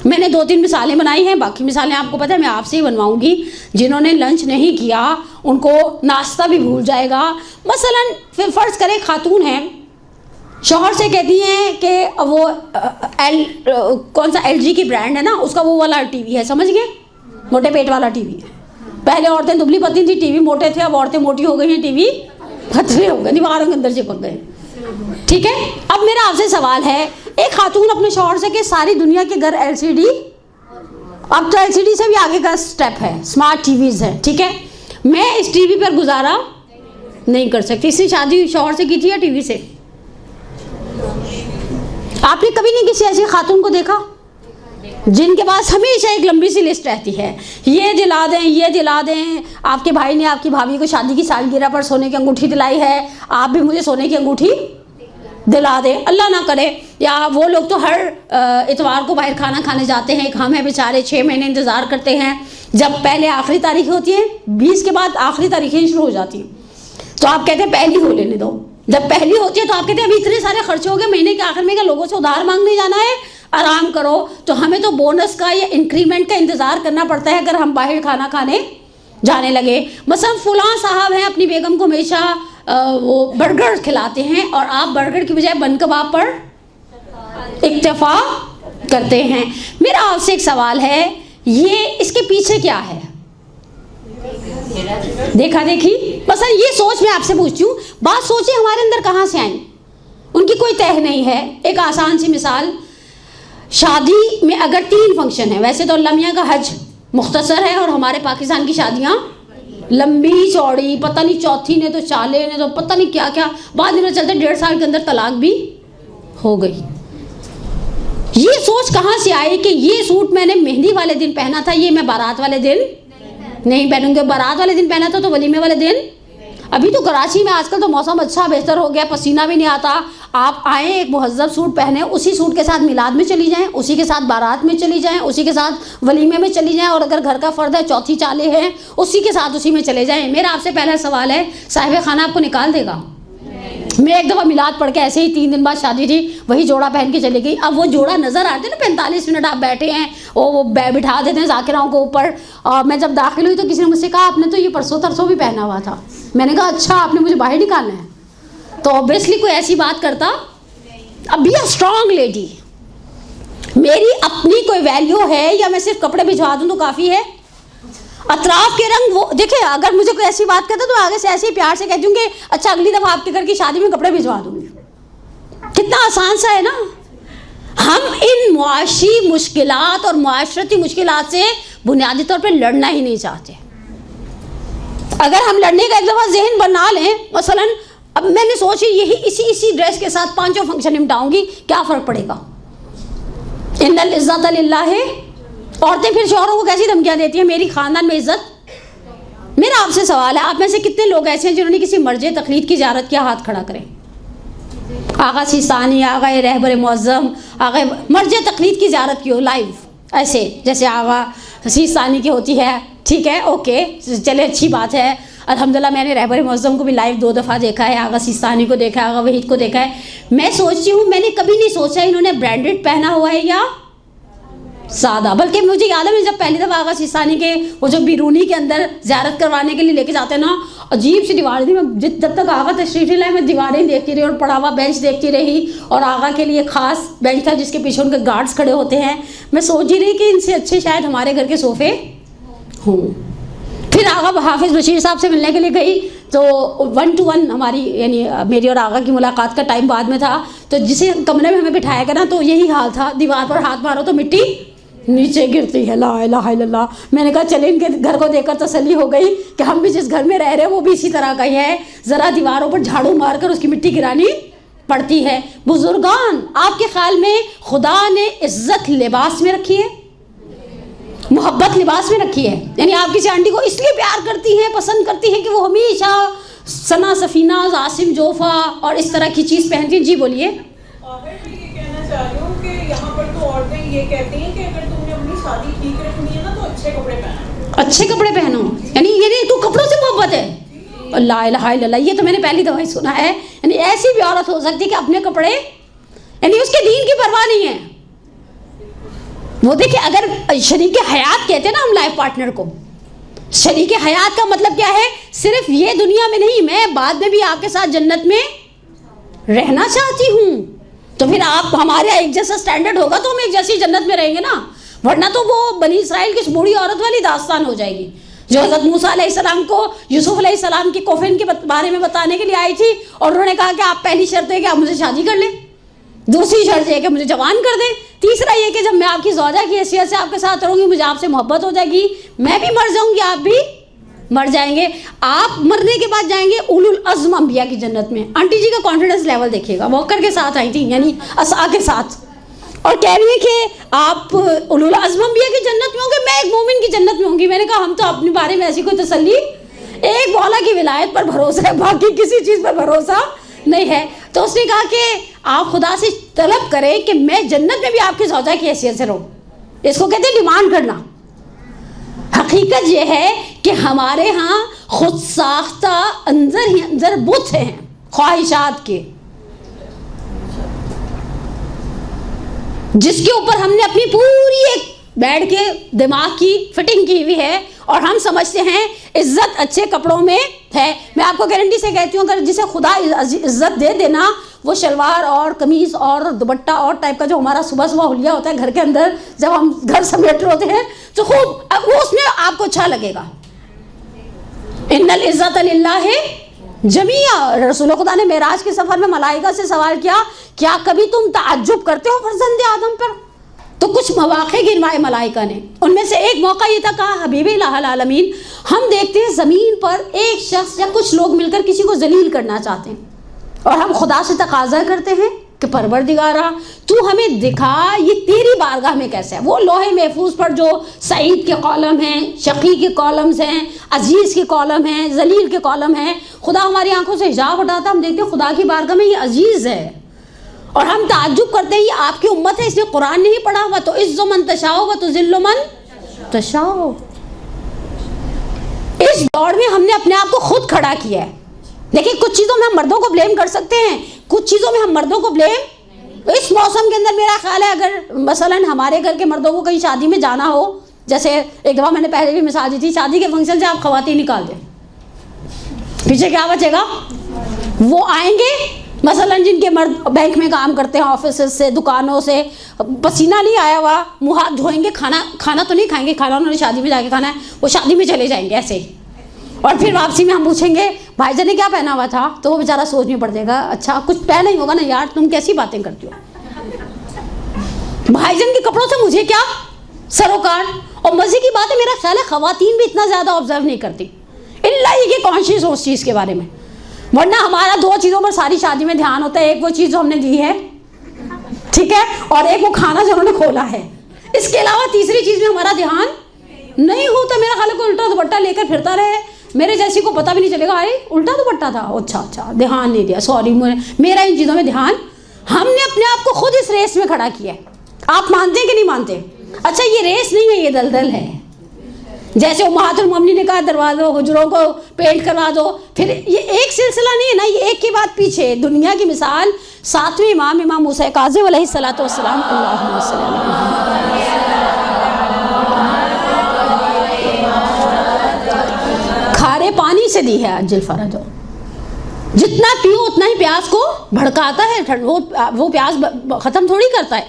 میں نے 2-3 مثالیں بنائی ہیں، باقی مثالیں آپ کو پتہ ہے میں آپ سے ہی بنواؤں گی. جنہوں نے لنچ نہیں کیا ان کو ناشتہ بھی بھول جائے گا. مثلا فرض کریں خاتون ہیں، شوہر سے کہتی ہیں کہ وہ کون سا LG کی برانڈ ہے نا، اس کا وہ والا ٹی وی ہے، سمجھ گئے، موٹے پیٹ والا ٹی وی ہے. پہلے عورتیں دبلی پتلی تھی، ٹی وی موٹے تھے، اب عورتیں موٹی ہو گئی ہیں، ٹی وی پتلے ہو گئے، دیواروں کے اندر چپک گئے. ٹھیک ہے، اب میرا آپ سے سوال ہے، ایک خاتون اپنے شوہر سے کہ ساری دنیا کے گھر LCD، اب تو LCD سے بھی آگے کا سٹیپ ہے، اسمارٹ ٹی ویز ہے، ٹھیک ہے، میں اس ٹی وی پر گزارا نہیں کر سکتی. اس نے شادی شوہر سے کی تھی یا ٹی وی سے؟ آپ نے کبھی نہیں کسی ایسی خاتون کو دیکھا جن کے پاس ہمیشہ ایک لمبی سی لسٹ رہتی ہے، یہ دلا دیں، یہ دلا دیں، آپ کے بھائی نے آپ کی بھابھی کو شادی کی سالگرہ پر سونے کی انگوٹھی دلائی ہے، آپ بھی مجھے سونے کی انگوٹھی دلا دیں. اللہ نہ کرے، یا وہ لوگ تو ہر اتوار کو باہر کھانا کھانے جاتے ہیں، ہم ہیں بیچارے 6 مہینے انتظار کرتے ہیں، جب پہلے آخری تاریخ ہوتی ہے 20 کے بعد آخری تاریخیں شروع ہو جاتی ہیں تو آپ کہتے ہیں پہلی ہو لینے دو. جب پہلی ہوتی ہے تو آپ کہتے ہیں ابھی اتنے سارے خرچے ہو گئے، مہینے کے آخر میں کیا لوگوں سے ادھار مانگنے جانا ہے، آرام کرو. تو ہمیں تو بونس کا یا انکریمنٹ کا انتظار کرنا پڑتا ہے اگر ہم باہر کھانا کھانے جانے لگے. مثلا فلاں صاحب ہیں اپنی بیگم کو ہمیشہ وہ برگر کھلاتے ہیں اور آپ برگر کی بجائے بن کباب پر اکتفا کرتے ہیں. میرا آپ سے ایک سوال ہے، یہ اس کے پیچھے کیا ہے؟ دیکھا دیکھی. مثلا یہ سوچ میں آپ سے پوچھتی ہوں، بات سوچیں ہمارے اندر کہاں سے آئیں، ان کی کوئی تہ نہیں ہے. ایک آسان سی مثال، شادی میں اگر 3 فنکشن ہیں، ویسے تو اللہ میاں کا حج مختصر ہے اور ہمارے پاکستان کی شادیاں لمبی چوڑی، پتہ نہیں چوتھی نے تو چالے نے تو پتہ نہیں کیا کیا، بعد میں چلتے 1.5 سال کے اندر طلاق بھی ہو گئی. یہ سوچ کہاں سے آئی کہ یہ سوٹ میں نے مہندی والے دن پہنا تھا، یہ میں بارات والے دن نہیں پہنوں گے. بارات والے دن پہنا تھا تو ولیمے والے دن. ابھی تو کراچی میں آج کل تو موسم اچھا بہتر ہو گیا، پسینہ بھی نہیں آتا. آپ آئیں ایک مہذب سوٹ پہنیں، اسی سوٹ کے ساتھ میلاد میں چلی جائیں، اسی کے ساتھ بارات میں چلی جائیں، اسی کے ساتھ ولیمے میں چلی جائیں، اور اگر گھر کا فرد ہے چوتھی چالے ہیں اسی کے ساتھ اسی میں چلے جائیں. میرا آپ سے پہلا سوال ہے، صاحب خانہ آپ کو نکال دے گا؟ میں ایک دفعہ میلاد پڑھ کے ایسے ہی 3 دن بعد شادی تھی، وہی جوڑا پہن کے چلی گئی. اب وہ جوڑا نظر آتے ہیں نا، 45 منٹ آپ بیٹھے ہیں، وہ بٹھا دیتے ہیں ذاکراؤں کو اوپر. اور میں جب داخل ہوئی تو کسی نے مجھ سے کہا آپ نے تو یہ پرسوں ترسوں بھی پہنا ہوا تھا. میں نے کہا اچھا، آپ نے مجھے باہر نکالنا ہے. تو اوبیسلی کوئی ایسی بات کرتا. اب بی اے اسٹرانگ لیڈی. میری اپنی کوئی ویلیو ہے یا میں صرف کپڑے بھجوا دوں تو کافی ہے؟ اطراف کے رنگ وہ دیکھیں، اگر مجھے کوئی ایسی بات کرتا تو آگے سے ایسے ہی پیار سے کہتی ہوں کہ اچھا اگلی دفعہ آپ کے گھر کی شادی میں کپڑے بھجوا دوں گی. کتنا آسان سا ہے نا. ہم ان معاشی مشکلات اور معاشرتی مشکلات سے بنیادی طور پہ لڑنا ہی نہیں چاہتے. اگر ہم لڑنے کا ایک دفعہ ذہن بنا لیں، مثلا اب میں نے سوچی یہی اسی ڈریس کے ساتھ 5 فنکشن نمٹاؤں گی، کیا فرق پڑے گا؟ ان العزت للہ ہے. عورتیں پھر شوہروں کو کیسی دھمکیاں دیتی ہیں، میری خاندان میں عزت. میرا آپ سے سوال ہے، آپ میں سے کتنے لوگ ایسے ہیں جنہوں نے کسی مرجع تقلید کی زیارت کیا؟ ہاتھ کھڑا کریں. آغا سیستانی، آغا رہبر معظم، آغا مرجع تقلید کی زیارت کی ہو لائیو، ایسے جیسے آغا سیستانی کی ہوتی ہے. ٹھیک ہے، اوکے، چلے اچھی بات ہے. الحمدللہ میں نے رہبر معظم کو بھی لائیو 2 دفعہ دیکھا ہے، آغا سیستانی کو دیکھا ہے، آغا وحید کو دیکھا ہے. میں سوچتی ہوں، میں نے کبھی نہیں سوچا انہوں نے برانڈڈ پہنا ہوا ہے یا سادہ. بلکہ مجھے یاد ہے میں جب پہلی دفعہ آغا سیستانی کے وہ جو بیرونی کے اندر زیارت کروانے کے لیے لے کے جاتے ہیں نا, عجیب سی دیواریں تھی. میں جب تک آغا تشریف نہیں لائے میں دیواریں دیکھتی رہی اور پڑا ہوا بینچ دیکھتی رہی, اور آغا کے لیے خاص بینچ تھا جس کے پیچھے ان کے گارڈز کھڑے ہوتے ہیں. میں سوچ ہی رہی کہ ان سے اچھے شاید ہمارے گھر کے صوفے ہوں. پھر آغا حافظ بشیر صاحب سے ملنے کے لیے گئی تو 1 to 1 ہماری یعنی میری اور آغا کی ملاقات کا ٹائم بعد میں تھا. تو جسے کمرے میں ہمیں بٹھایا گیا نا تو یہی حال تھا, دیوار پر ہاتھ مارو تو مٹی نیچے گرتی ہے. لا الہ الا اللہ. میں نے کہا چلے ان کے گھر کو دیکھ کر تسلی ہو گئی کہ ہم بھی جس گھر میں رہ رہے ہیں وہ بھی اسی طرح کا ہی ہے, ذرا دیواروں پر جھاڑو مار کر اس کی مٹی گرانی پڑتی ہے. بزرگان, آپ کے خیال میں خدا نے عزت لباس میں رکھی ہے, محبت لباس میں رکھی ہے؟ یعنی آپ کسی آنٹی کو اس لیے پیار کرتی ہیں, پسند کرتی ہیں کہ وہ ہمیشہ ثنا سفینہ عاصم جوفا اور اس طرح کی چیز پہنتی ہیں. جی بولیے. چاہ رہی ہوں کہ یہاں پر تو عورتیں یہ کہتی ہیں کہ اگر تم نے اپنی شادی ٹھیک رکھنی ہے نا تو اچھے کپڑے پہنو. اچھے کپڑے پہنو یعنی تو کپڑوں سے محبت ہے. لا الہ الا اللہ. یہ تو میں نے پہلی دفعہ سنا ہے. یعنی ایسی بھی عورت ہو سکتی ہے کہ اپنے کپڑے یعنی اس کے دین کی پرواہ نہیں ہے. وہ دیکھیں اگر شریک حیات کہتے ہیں نا ہم لائف پارٹنر کو, شریک حیات کا مطلب کیا ہے؟ صرف یہ دنیا میں نہیں, میں بعد میں بھی آپ کے ساتھ جنت میں رہنا چاہتی ہوں. تو پھر آپ ہمارے ایک جیسا سٹینڈرڈ ہوگا تو ہم ایک جیسی جنت میں رہیں گے نا, ورنہ تو وہ بنی اسرائیل کی بوڑھی عورت والی داستان ہو جائے گی جو حضرت موسیٰ علیہ السلام کو یوسف علیہ السلام کی کوفین کے بارے میں بتانے کے لیے آئی تھی, اور انہوں نے کہا کہ آپ پہلی شرط ہے کہ آپ مجھے شادی کر لیں, دوسری شرط یہ کہ مجھے جوان کر دیں, تیسرا یہ کہ جب میں آپ کی زوجہ کی حیثیت سے آپ کے ساتھ رہوں گی مجھے آپ سے محبت ہو جائے گی, میں بھی مر جاؤں گی آپ بھی مر جائیں گے, آپ مرنے کے بعد جائیں گے اولو العزم انبیاء کی جنت میں. آنٹی جی کا کانفیڈنس لیول دیکھیے گا, واکر کے ساتھ آئی تھی یعنی عصا کے ساتھ, اور کہہ رہی ہیں کہ آپ اولو العزم انبیاء کی جنت میں ہوں گے, میں ایک مومن کی جنت میں ہوں گی. میں نے کہا ہم تو اپنے بارے میں ایسی کوئی تسلی, ایک مولا کی ولایت پر بھروسہ ہے, باقی کسی چیز پر بھروسہ نہیں ہے. تو اس نے کہا کہ آپ خدا سے طلب کریں کہ میں جنت میں بھی آپ کی زوجہ کی حیثیت سے رہوں. اس کو کہتے ہیں ڈیمانڈ کرنا. حقیقت یہ ہے کہ ہمارے ہاں خود ساختہ اندر ہی اندر بت ہیں خواہشات کے, جس کے اوپر ہم نے اپنی پوری ایک بیٹھ کے دماغ کی فٹنگ کی ہوئی ہے, اور ہم سمجھتے ہیں عزت اچھے کپڑوں میں ہے. میں آپ کو گارنٹی سے کہتی ہوں اگر جسے خدا عزت دے دینا, وہ شلوار اور قمیض اور دوپٹہ اور ٹائپ کا جو ہمارا صبح صبح حلیہ ہوتا ہے گھر کے اندر جب ہم گھر سمیٹ رہے ہوتے ہیں تو خوب وہ اس میں آپ کو اچھا لگے گا. ان العزت للہ جمیعا. رسول خدا نے معراج کے سفر میں ملائکہ سے سوال کیا, کیا کبھی تم تعجب کرتے ہو فرزند آدم پر؟ تو کچھ مواقع گنوائے ملائکہ نے, ان میں سے ایک موقع یہ تھا, کہا حبیب الہ العالمین ہم دیکھتے ہیں زمین پر ایک شخص یا کچھ لوگ مل کر کسی کو ذلیل کرنا چاہتے ہیں, اور ہم خدا سے تقاضا کرتے ہیں کہ پروردگارا تو ہمیں دکھا یہ تیری بارگاہ میں کیسے ہے. وہ لوح محفوظ پر جو سعید کے کالم ہیں, شقی کے کالمز ہیں, عزیز کے کالم ہیں, ذلیل کے کالم ہیں, خدا ہماری آنکھوں سے حجاب ہٹاتا, ہم دیکھتے ہیں خدا کی بارگاہ میں یہ عزیز ہے, اور ہم تعجب کرتے ہیں یہ آپ کی امت ہے, اس نے قرآن نہیں پڑھا ہوا. تو عز من تشاء و تذل من تشاء. اس دور میں ہم نے اپنے آپ کو خود کھڑا کیا ہے. دیکھیں کچھ چیزوں میں ہم مردوں کو بلیم کر سکتے ہیں, کچھ چیزوں میں ہم مردوں کو بلیم اس موسم کے اندر میرا خیال ہے اگر مثلا ہمارے گھر کے مردوں کو کہیں شادی میں جانا ہو, جیسے ایک دفعہ میں نے پہلے بھی مثال دی تھی, شادی کے فنکشن سے آپ خواتین نکال دیں, پیچھے کیا بچے گا؟ وہ آئیں گے مثلا جن کے مرد بینک میں کام کرتے ہیں, آفیسز سے, دکانوں سے, پسینہ نہیں آیا ہوا, منہ ہاتھ دھوئیں گے, کھانا تو نہیں کھائیں گے, کھانا انہوں نے شادی میں جا کے کھانا ہے, وہ شادی میں چلے جائیں گے ایسے ہی, اور پھر واپسی میں ہم پوچھیں گے بھائی جان نے کیا پہنا ہوا تھا, تو وہ بیچارہ سوچ میں پڑ جائے گا, اچھا کچھ پہنا ہی ہوگا نا یار, تم کیسی باتیں کرتی ہو, بھائی جان کے کپڑوں سے مجھے کیا سروکار. اور مزے کی بات ہے میرا خیال ہے خواتین بھی اتنا زیادہ آبزرو نہیں کرتی, الا یہ کہ کانشیس ہو اس چیز کے بارے میں, ورنہ ہمارا دو چیزوں پر ساری شادی میں دھیان ہوتا ہے, ایک وہ چیز جو ہم نے دی ہے, ٹھیک ہے, اور ایک وہ کھانا جو انہوں نے کھولا ہے. اس کے علاوہ تیسری چیز میں ہمارا دھیان نہیں ہوتا. میرا خیال ہے کوئی الٹا دوپٹہ لے کر پھرتا رہے, میرے جیسی کو پتہ بھی نہیں چلے گا ارے الٹا دوپٹہ تھا, اچھا دھیان نہیں دیا, سوری میرا ان چیزوں میں دھیان. ہم نے اپنے آپ کو خود اس ریس میں کھڑا کیا ہے. آپ مانتے ہیں کہ نہیں مانتے؟ اچھا یہ ریس نہیں ہے, یہ دلدل ہے. جیسے امہات المومنین نے کہا دروازوں حجروں کو پینٹ کروا دو, پھر یہ ایک سلسلہ نہیں ہے نا, یہ ایک کے بعد پیچھے. دنیا کی مثال 7ویں امام موسیٰ کاظم علیہ الصلوۃ والسلام, اللہم صلی اللہ علیہ وسلم. سے دی ہے عجل فرج، جتنا پیو اتنا ہی پیاس کو بھڑکاتا ہے، وہ پیاس ختم تھوڑی کرتا ہے۔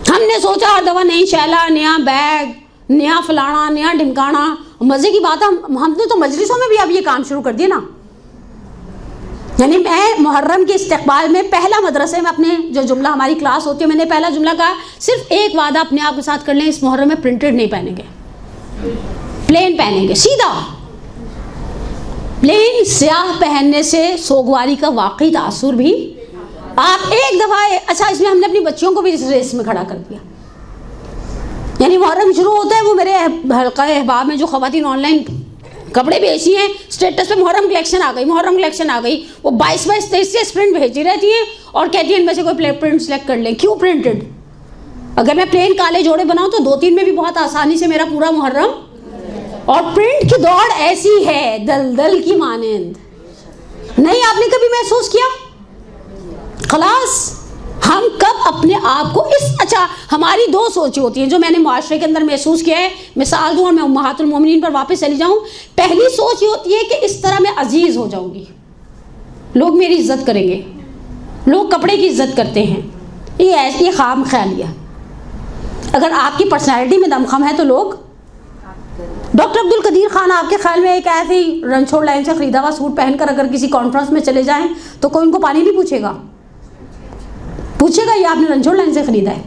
ہم نے سوچا ہر دفعہ نئی شیلا، نیا بیگ، نیا فلانا، نیا ڈمکانا، مزے کی بات ہے ہم نے تو مجلسوں میں بھی اب یہ کام شروع کر دیا نا۔ یعنی میں محرم کے استقبال میں پہلا مدرسے میں اپنے جو جملہ ہماری کلاس ہوتی ہے، میں نے پہلا جملہ کہا صرف ایک وعدہ اپنے آپ کے ساتھ کر لیں، اس محرم میں پرنٹڈ نہیں پہنیں گے، پلین پہنیں گے، سیدھا پلین سیاہ پہننے سے سوگواری کا واقعی تاثر بھی آپ ایک دفعہ اچھا اس میں ہم نے اپنی بچیوں کو بھی اس ریس میں کھڑا کر دیا۔ یعنی محرم شروع ہوتا ہے، وہ میرے حلقہ احباب میں جو خواتین آن لائن کپڑے بیچی ہیں، اسٹیٹس پہ محرم کلیکشن آ گئی، محرم کلیکشن آ گئی، وہ 22-23 پرنٹ بھیجی رہتی ہیں اور کہتی ہیں ان میں سے کوئی پرنٹ سلیکٹ کر لیں۔ کیوں پرنٹڈ؟ اگر میں پلین کالے جوڑے بناؤں تو 2-3 میں بھی بہت آسانی سے میرا پورا محرم، اور پرنٹ کی دوڑ ایسی ہے دلدل کی مانند، نہیں آپ نے کبھی محسوس کیا؟ خلاص ہم کب اپنے آپ کو اچھا ہماری دو سوچیں ہوتی ہیں جو میں نے معاشرے کے اندر محسوس کیا ہے، مثال دوں اور میں امہات المومنین پر واپس چلی جاؤں۔ پہلی سوچ یہ ہوتی ہے کہ اس طرح میں عزیز ہو جاؤں گی، لوگ میری عزت کریں گے، لوگ کپڑے کی عزت کرتے ہیں، یہ ایسی خام خیالیہ۔ اگر آپ کی پرسنالٹی میں دمخم ہے تو لوگ، ڈاکٹر عبد القدیر خان آپ کے خیال میں ایک ایسے ہی رنچھوڑ لائن سے خریدا ہوا سوٹ پہن کر اگر کسی کانفرنس میں چلے جائیں تو کوئی ان کو پانی نہیں پوچھے گا؟ پوچھے گا یہ آپ نے رنچھوڑ لائن سے خریدا ہے؟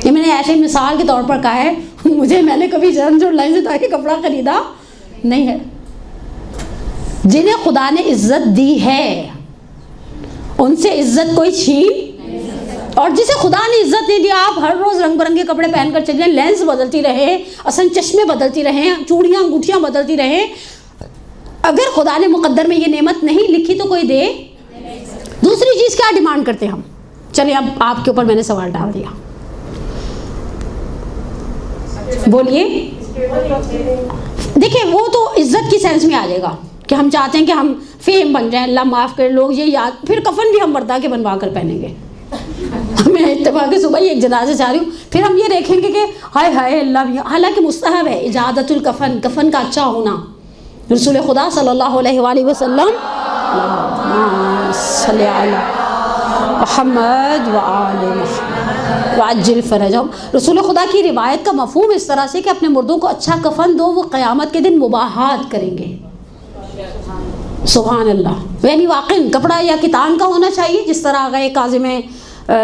یہ میں نے ایسے مثال کے طور پر کہا ہے، میں نے کبھی رنچھوڑ لائن سے جا کے کپڑا خریدا نہیں ہے۔ جنہیں خدا نے عزت دی ہے ان سے عزت کوئی چھین، اور جسے خدا نے عزت نہیں دیا آپ ہر روز رنگ برنگے کپڑے پہن کر چلیں، لینس بدلتی رہے، اصل چشمے بدلتی رہیں، چوڑیاں انگوٹھیاں بدلتی رہیں، اگر خدا نے مقدر میں یہ نعمت نہیں لکھی تو کوئی دے۔ دوسری چیز کیا ڈیمانڈ کرتے ہم؟ چلیں اب آپ کے اوپر میں نے سوال ڈال دیا، بولیے۔ دیکھیں وہ تو عزت کی سینس میں آ جائے گا کہ ہم چاہتے ہیں کہ ہم فیم بن جائیں، اللہ معاف کرے، لوگ یہ یاد، پھر کفن بھی ہم بردا کے بنوا کر پہنیں گے۔ میں اتفاق صبح ہی ایک جنازے سے آ رہی ہوں، پھر ہم یہ دیکھیں گے کہ ہائے ہائے اللہ، حالانکہ مستحب ہے اجادت الکفن، کفن کا اچھا ہونا۔ رسول خدا صلی اللہ علیہ وآلہ وسلم صلی علی محمد وآل محمد وعجل فرجہم، رسول خدا کی روایت کا مفہوم اس طرح سے کہ اپنے مردوں کو اچھا کفن دو، وہ قیامت کے دن مباحات کریں گے۔ سبحان اللہ۔ یعنی واقعی کپڑا یا کتان کا ہونا چاہیے، جس طرح آغا کاظم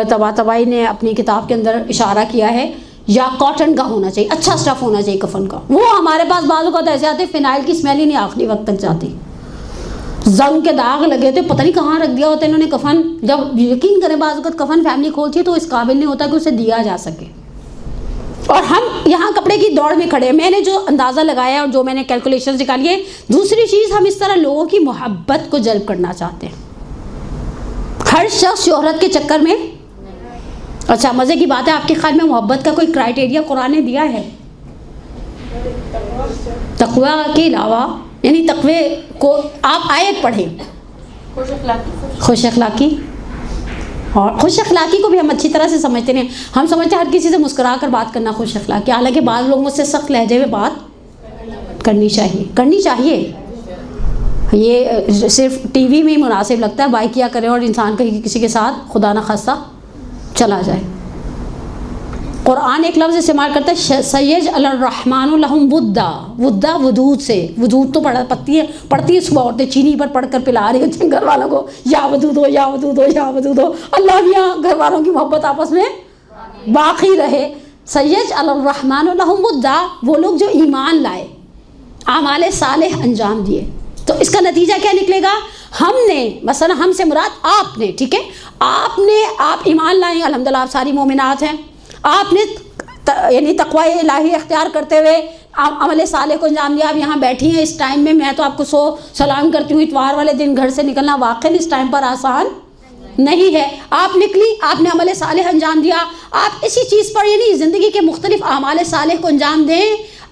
طباطبائی نے اپنی کتاب کے اندر اشارہ کیا ہے، یا کاٹن کا ہونا چاہیے، اچھا سٹف ہونا چاہیے کفن کا۔ وہ ہمارے پاس بعض اوقات ایسے آتے فنائل کی اسمیل ہی نہیں آخری وقت تک جاتی، زنگ کے داغ لگے تھے، پتہ نہیں کہاں رکھ دیا ہوتا انہوں نے کفن۔ جب یقین کریں بعض اوقات کفن فیملی کھولتی ہے تو اس قابل نہیں ہوتا کہ اسے دیا جا سکے، اور ہم یہاں کپڑے کی دوڑ میں کھڑے ہیں۔ میں نے جو اندازہ لگایا اور جو میں نے کیلکولیشن نکالی ہے، دوسری چیز ہم اس طرح لوگوں کی محبت کو جلب کرنا چاہتے ہیں۔ ہر شخص شہرت کے چکر میں، اچھا مزے کی بات ہے، آپ کے خیال میں محبت کا کوئی کرائٹیریا قرآن نے دیا ہے؟ تقوی کے علاوہ، یعنی تقوی کو آپ آیت پڑھیں، خوش اخلاقی، اور خوش اخلاقی کو بھی ہم اچھی طرح سے سمجھتے ہیں، ہم سمجھتے ہیں ہر کسی سے مسکرا کر بات کرنا خوش اخلاقی، حالانکہ بعض لوگوں سے سخت لہجے میں بات کرنی چاہیے۔ یہ صرف ٹی وی میں ہی مناسب لگتا ہے، بائی کیا کریں اور انسان کہیں کسی کے ساتھ خدا نخواستہ چلا جائے۔ قرآن ایک لفظ استعمال کرتا ہے سیجعل الرحمن لہم ودا، ودا ودود سے، ودود تو پڑتی ہے صبح عورتیں چینی پر پڑھ کر پلا رہی ہوتی ہیں گھر والوں کو، یا ودود ہو یا ودود ہو یا ودود ہو، اللہ بھی یہاں گھر والوں کی محبت آپس میں باقی رہے۔ سیجعل الرحمن لہم ودا، وہ لوگ جو ایمان لائے، اعمال صالح انجام دیے، تو اس کا نتیجہ کیا نکلے گا؟ ہم نے مثلا، ہم سے مراد آپ نے، ٹھیک ہے، آپ ایمان لائیں، الحمدللہ آپ ساری مومنات ہیں، آپ نے یعنی تقوی الہی اختیار کرتے ہوئے عمل صالح کو انجام دیا، آپ یہاں بیٹھی ہیں اس ٹائم میں تو آپ کو سلام کرتی ہوں، اتوار والے دن گھر سے نکلنا واقعی اس ٹائم پر آسان نہیں ہے، آپ نکلی، آپ نے عمل صالح انجام دیا، آپ اسی چیز پر یعنی زندگی کے مختلف اعمال صالح کو انجام دیں،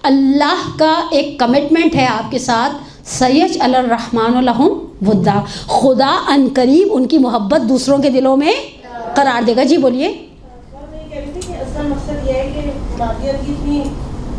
اللہ کا ایک کمٹمنٹ ہے آپ کے ساتھ، سیجعل الرحمن لہم ودا، خدا ان قریب ان کی محبت دوسروں کے دلوں میں قرار دے گا۔ جی بولیے۔ اصل مقصد یہ ہے کہ منافیت کی اتنی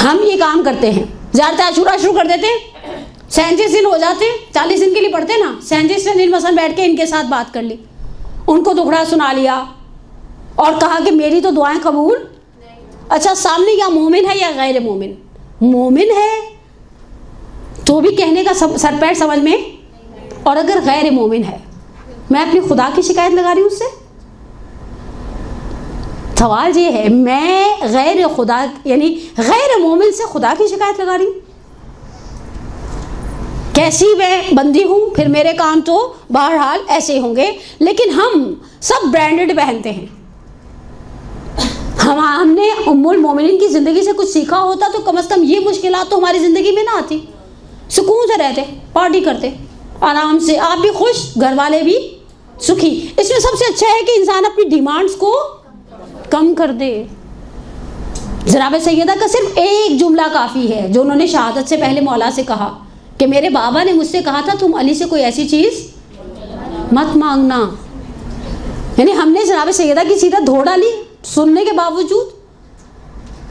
ہم یہ کام کرتے ہیں، زیارت عاشورہ شروع کر دیتے ہیں، 37 دن ہو جاتے ہیں، 40 دن کے لیے پڑھتے نا، 37 دن مثلا بیٹھ کے ان کے ساتھ بات کر لی، ان کو دکھڑا سنا لیا اور کہا کہ میری تو دعائیں قبول. اچھا سامنے یا مومن ہے یا غیر مومن؟ مومن ہے تو بھی کہنے کا سر پیر سمجھ میں، اور اگر غیر مومن ہے میں اپنی خدا کی شکایت لگا رہی ہوں اس سے. سوال یہ ہے میں غیر خدا یعنی غیر مومن سے خدا کی شکایت لگا رہی ہوں. کیسی میں بندی ہوں، پھر میرے کام تو بہرحال ایسے ہوں گے، لیکن ہم سب برانڈڈ پہنتے ہیں. ہم نے ام المومنین کی زندگی سے کچھ سیکھا ہوتا تو کم از کم یہ مشکلات تو ہماری زندگی میں نہ آتی. سکون سے رہتے، پارٹی کرتے آرام سے، آپ بھی خوش، گھر والے بھی سکھی. اس میں سب سے اچھا ہے کہ انسان اپنی ڈیمانڈز کو کم کر دے. جناب سیدہ کا صرف ایک جملہ کافی ہے جو انہوں نے شہادت سے پہلے مولا سے کہا کہ میرے بابا نے مجھ سے کہا تھا تم علی سے کوئی ایسی چیز مت مانگنا. یعنی ہم نے جناب سیدہ کی سیرت دھو ڈالی سننے کے باوجود،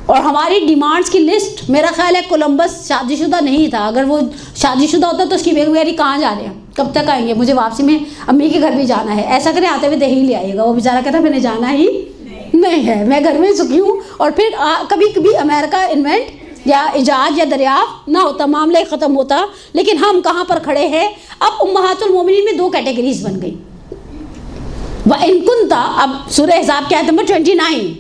اور ہماری ڈیمانڈز کی لسٹ، میرا خیال ہے کولمبس شادی شدہ نہیں تھا. اگر وہ شادی شدہ ہوتا تو اس کی بیگم یاری کہاں جا رہے ہیں، کب تک آئیں گے، مجھے واپسی میں امی کے گھر بھی جانا ہے. ایسا کریں آتے ہوئے دہی لے آئیے گا. وہ بیچارہ کہتا میں نے جانا ہی نہیں ہے، میں گھر میں سکی ہوں. اور پھر کبھی کبھی امریکہ انوینٹ یا ایجاد یا دریافت نہ ہوتا، معاملہ ختم ہوتا. لیکن ہم کہاں پر کھڑے ہیں؟ اب امہات المومنین میں دو کیٹیگریز بن گئی. وَإِن كُنْتَ، اب سورہ احزاب کی آیت نمبر 29،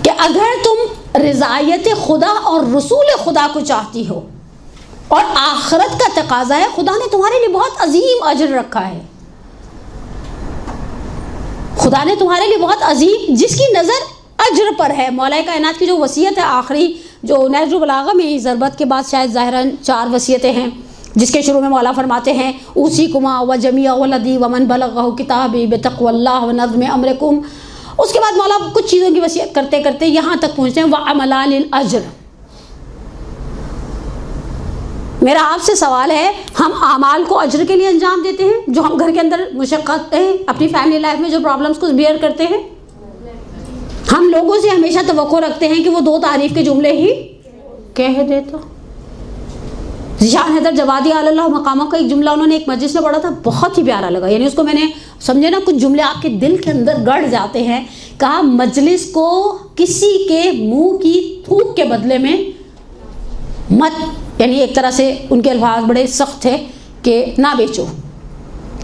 کہ اگر تم رضایت خدا اور رسول خدا کو چاہتی ہو اور آخرت کا تقاضا ہے، خدا نے تمہارے لیے بہت عظیم اجر رکھا ہے. خدا نے تمہارے لیے بہت عظیم، جس کی نظر اجر پر ہے. مولا کائنات کی جو وصیت ہے آخری، جو نہج البلاغہ میں ضربت کے بعد شاید ظاہراً 4 وصیتیں ہیں، جس کے شروع میں مولا فرماتے ہیں اوصیکما وجمیع ولدی ومن بلغہ کتابی بتقوی اللہ ونظم امرکم. اس کے بعد مولا کچھ چیزوں کی وصیت کرتے کرتے یہاں تک پہنچتے ہیں وعملا للاجر. میرا آپ سے سوال ہے، ہم اعمال کو اجر کے لیے انجام دیتے ہیں؟ جو ہم گھر کے اندر مشقت ہیں، اپنی فیملی لائف میں جو پرابلمس کو بیئر کرتے ہیں، ہم لوگوں سے ہمیشہ توقع رکھتے ہیں کہ وہ 2 تعریف کے جملے ہی کہہ دیتا. ذیشان حیدر جوادی علی اللہ مقامہ کا ایک جملہ انہوں نے ایک مجلس میں پڑھا تھا، بہت ہی پیارا لگا. یعنی اس کو میں نے سمجھے نا، کچھ جملے آپ کے دل کے اندر گڑ جاتے ہیں. کہا مجلس کو کسی کے منہ کی تھوک کے بدلے میں مت، یعنی ایک طرح سے ان کے الفاظ بڑے سخت تھے کہ نہ بیچو.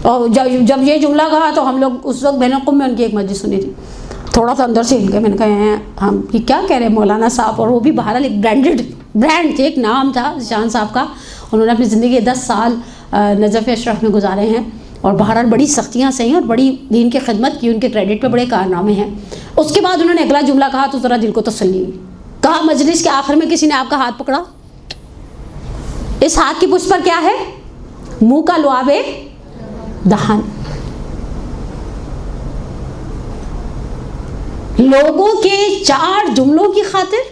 اور جب یہ جملہ کہا تو ہم لوگ اس وقت بین القوم میں ان کی ایک مجلس سنی تھی، تھوڑا سا اندر سے ہل گئے. میں نے کہا ہم یہ کیا کہہ رہے ہیں مولانا صاحب. اور وہ بھی بہرحال ایک برانڈڈ برانڈ تھے، ایک نام تھا ذیشان صاحب کا. انہوں نے اپنی زندگی کے 10 سال نجف اشرف میں گزارے ہیں، اور بہرحال بڑی سختیاں سہیں اور بڑی دین کی خدمت کی. ان کے کریڈٹ پہ بڑے کارنامے ہیں. اس کے بعد انہوں نے اگلا جملہ کہا تو ذرا دل کو تسلی ہوئی. کہا مجلس کے آخر میں کسی نے آپ کا ہاتھ پکڑا، اس ہاتھ کی پشت پر کیا ہے؟ منہ کا لعاب دہن. لوگوں کے 4 جملوں کی خاطر،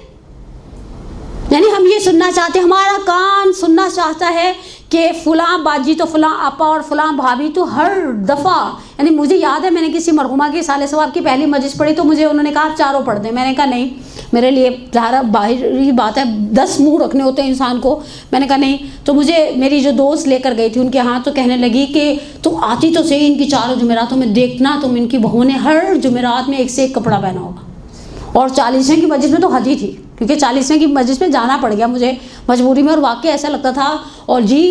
یعنی ہم یہ سننا چاہتے ہیں، ہمارا کان سننا چاہتا ہے کہ فلاں باجی تو فلاں آپا اور فلاں بھابھی تو ہر دفعہ. یعنی مجھے یاد ہے میں نے کسی مرحومہ کے سال ثواب کی پہلی مجلس پڑھی تو مجھے انہوں نے کہا آپ 4 پڑھ دیں. میں نے کہا نہیں، میرے لیے ظاہر باہری بات ہے، 10 منہ رکھنے ہوتے ہیں انسان کو. میں نے کہا نہیں. تو مجھے میری جو دوست لے کر گئی تھی ان کے ہاں تو کہنے لگی کہ تم آتی تو صحیح ان کی 4 جمعراتوں میں، دیکھنا تم ان کی بہوؤں نے ہر جمعرات میں ایک سے ایک کپڑا پہنا ہوگا. اور 40ویں کی مجلس میں تو حد ہی تھی، کیونکہ 40ویں کی مجلس میں جانا پڑ گیا مجھے مجبوری میں، اور واقعی ایسا لگتا تھا. اور جی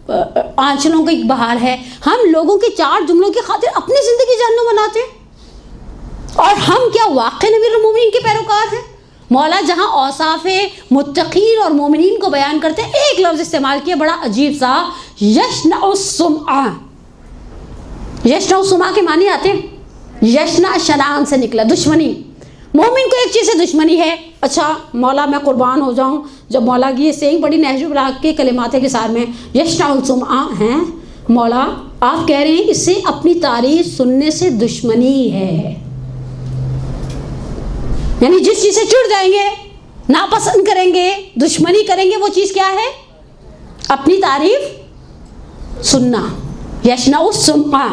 آنچلوں کا ایک بہار ہے. ہم لوگوں کے 4 جملوں کی خاطر اپنی زندگی جہنم بناتے ہیں. اور ہم کیا واقعی نبی المومنین کے پیروکار ہیں؟ مولا جہاں اوصاف متقین اور مومنین کو بیان کرتے ہیں، ایک لفظ استعمال کیا بڑا عجیب سا، یشنع السمع. یشنع السمع کے معنی آتے ہیں، یشنع شنان سے نکلا، دشمنی. مومن کو ایک چیز سے دشمنی ہے. اچھا مولا میں قربان ہو جاؤں، جب مولا کی یہ سینگ بڑی نہج البلاغہ کے کلمات کے سار میں یشنع السمع ہیں، مولا آپ کہہ رہے ہیں اس سے اپنی تعریف سننے سے دشمنی ہے. یعنی جس چیز سے چڑ جائیں گے، ناپسند کریں گے، دشمنی کریں گے، وہ چیز کیا ہے؟ اپنی تعریف سننا. یشنع السمع.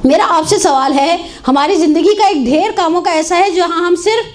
میرا آپ سے سوال ہے، ہماری زندگی کا ایک ڈھیر کاموں کا ایسا ہے جہاں ہم صرف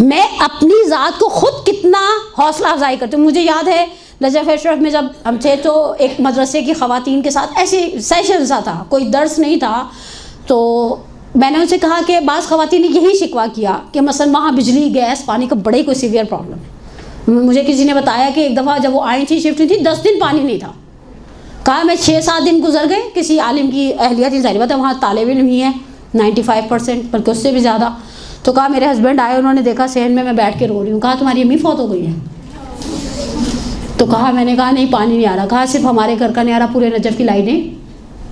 میں اپنی ذات کو خود کتنا حوصلہ افزائی کرتی ہوں. مجھے یاد ہے نجف اشرف میں جب ہم تھے تو ایک مدرسے کی خواتین کے ساتھ ایسے سیشن سا تھا, کوئی درس نہیں تھا, تو میں نے ان سے کہا کہ بعض خواتین نے یہی شکوہ کیا کہ مثلا وہاں بجلی گیس پانی کا بڑے کوئی سیویئر پرابلم ہے. مجھے کسی نے بتایا کہ ایک دفعہ جب وہ آئی تھی شفٹ تھی 10 دن پانی نہیں تھا. کہا میں 6-7 دن گزر گئے, کسی عالم کی اہلیہ تھی, ظاہر بات ہے وہاں طالب علم ہی ہیں 95% بلکہ اس سے بھی زیادہ. تو کہا میرے ہسبینڈ آئے, انہوں نے دیکھا صحن میں بیٹھ کے رو رہی ہوں. کہا تمہاری امی فوت ہو گئی ہے؟ تو کہا, میں نے کہا نہیں پانی نہیں آ رہا. کہا صرف ہمارے گھر کا نہیں آ رہا, پورے نجف کی لائنیں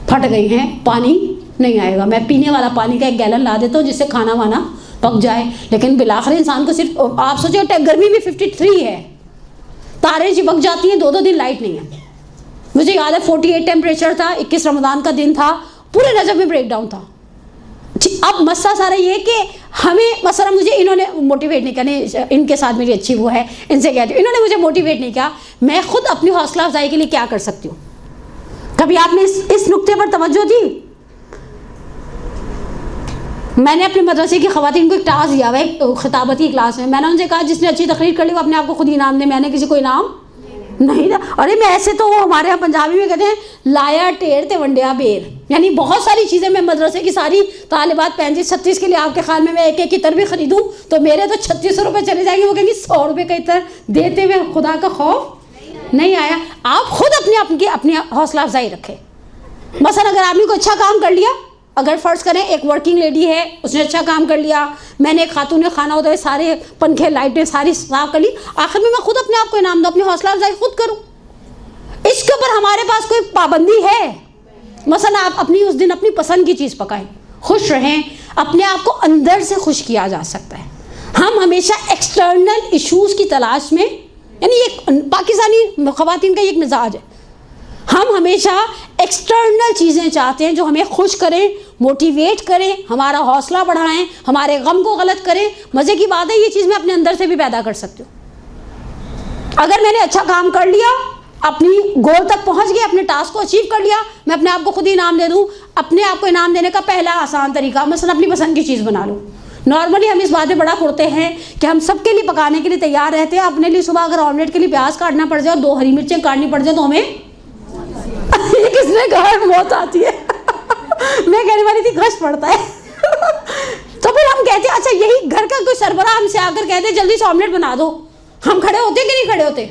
پھٹ گئی ہیں, پانی نہیں آئے گا. میں پینے والا پانی کا 1 گیلن لا دیتا ہوں جس سے کھانا وانا پک جائے, لیکن بالآخر انسان کو صرف, آپ سوچو گرمی بھی 53 ہے, تاریں چپک جاتی ہیں, 2 دن لائٹ نہیں ہے. مجھے یاد ہے 48 ٹیمپریچر تھا, 21 رمضان کا دن تھا, پورے نجف میں بریک ڈاؤن تھا. اب مسئلہ سارا یہ کہ ہمیں مثلا مجھے انہوں نے موٹیویٹ نہیں کرنے, ان کے ساتھ میری اچھی وہ ہے, ان سے کہتی ہوں, انہوں نے مجھے موٹیویٹ نہیں کیا. میں خود اپنی حوصلہ افزائی کے لیے کیا کر سکتی ہوں؟ کبھی آپ نے اس نقطے پر توجہ دی؟ میں نے اپنے مدرسے کی خواتین کو ایک ٹاسک دیا ہوا ہے خطابتی کلاس میں. میں نے ان سے کہا جس نے اچھی تقریر کر لی وہ اپنے آپ کو خود انعام دے. میں نے کسی کو انعام نہیں تھا. ارے میں ایسے تو وہ ہمارے یہاں پنجابی میں کہتے ہیں لایا ٹیر تے ونڈیا بیر, یعنی بہت ساری چیزیں میں مدرسے کی ساری طالبات 35-36 کے لیے آپ کے خیال میں ایک عطر بھی خریدوں تو میرے تو 3600 روپے چلے جائیں گے. وہ کہیں گے 100 روپے کا عطر دیتے ہوئے خدا کا خوف نہیں آیا. آپ خود اپنی حوصلہ افزائی رکھیں. مثلا اگر آپ نے کوئی اچھا کام کر لیا, اگر فرض کریں ایک ورکنگ لیڈی ہے, اس نے اچھا کام کر لیا, میں نے ایک خاتون خانہ ہوتا ہے سارے پنکھے لائٹیں ساری صاف کر لی, آخر میں خود اپنے آپ کو انعام دوں, اپنی حوصلہ افزائی خود کروں. اس کے اوپر ہمارے پاس کوئی پابندی ہے؟ مثلا آپ اس دن اپنی پسند کی چیز پکائیں, خوش رہیں, اپنے آپ کو اندر سے خوش کیا جا سکتا ہے. ہم ہمیشہ ایکسٹرنل ایشوز کی تلاش میں, یعنی ایک پاکستانی خواتین کا ایک مزاج ہے, ہم ہمیشہ ایکسٹرنل چیزیں چاہتے ہیں جو ہمیں خوش کریں, موٹیویٹ کریں, ہمارا حوصلہ بڑھائیں, ہمارے غم کو غلط کریں. مزے کی بات ہے یہ چیز میں اپنے اندر سے بھی پیدا کر سکتی ہوں. اگر میں نے اچھا کام کر لیا, اپنی گول تک پہنچ گیا, اپنے ٹاسک کو اچیو کر لیا, میں اپنے آپ کو خود ہی انعام دے دوں. اپنے آپ کو انعام دینے کا پہلا آسان طریقہ, مثلا اپنی پسند کی چیز بنا لوں. نارملی ہم اس بات میں بڑا کرتے ہیں کہ ہم سب کے لیے پکانے کے لیے تیار رہتے ہیں. اپنے لیے صبح اگر آملیٹ کے لیے پیاز کاٹنا پڑ جائے اور 2 ہری مرچیں کاٹنی پڑ جائے تو ہمیں یہ کس نے کہا موت آتی ہے. میں کہنے والی تھی گھس پڑتا ہے. تو پھر ہم کہتے ہیں اچھا یہی گھر کا کوئی سربراہ ہم سے آ کر کہتے ہیں جلدی سے آملیٹ بنا دو, ہم کھڑے ہوتے ہیں کہ نہیں کھڑے ہوتے؟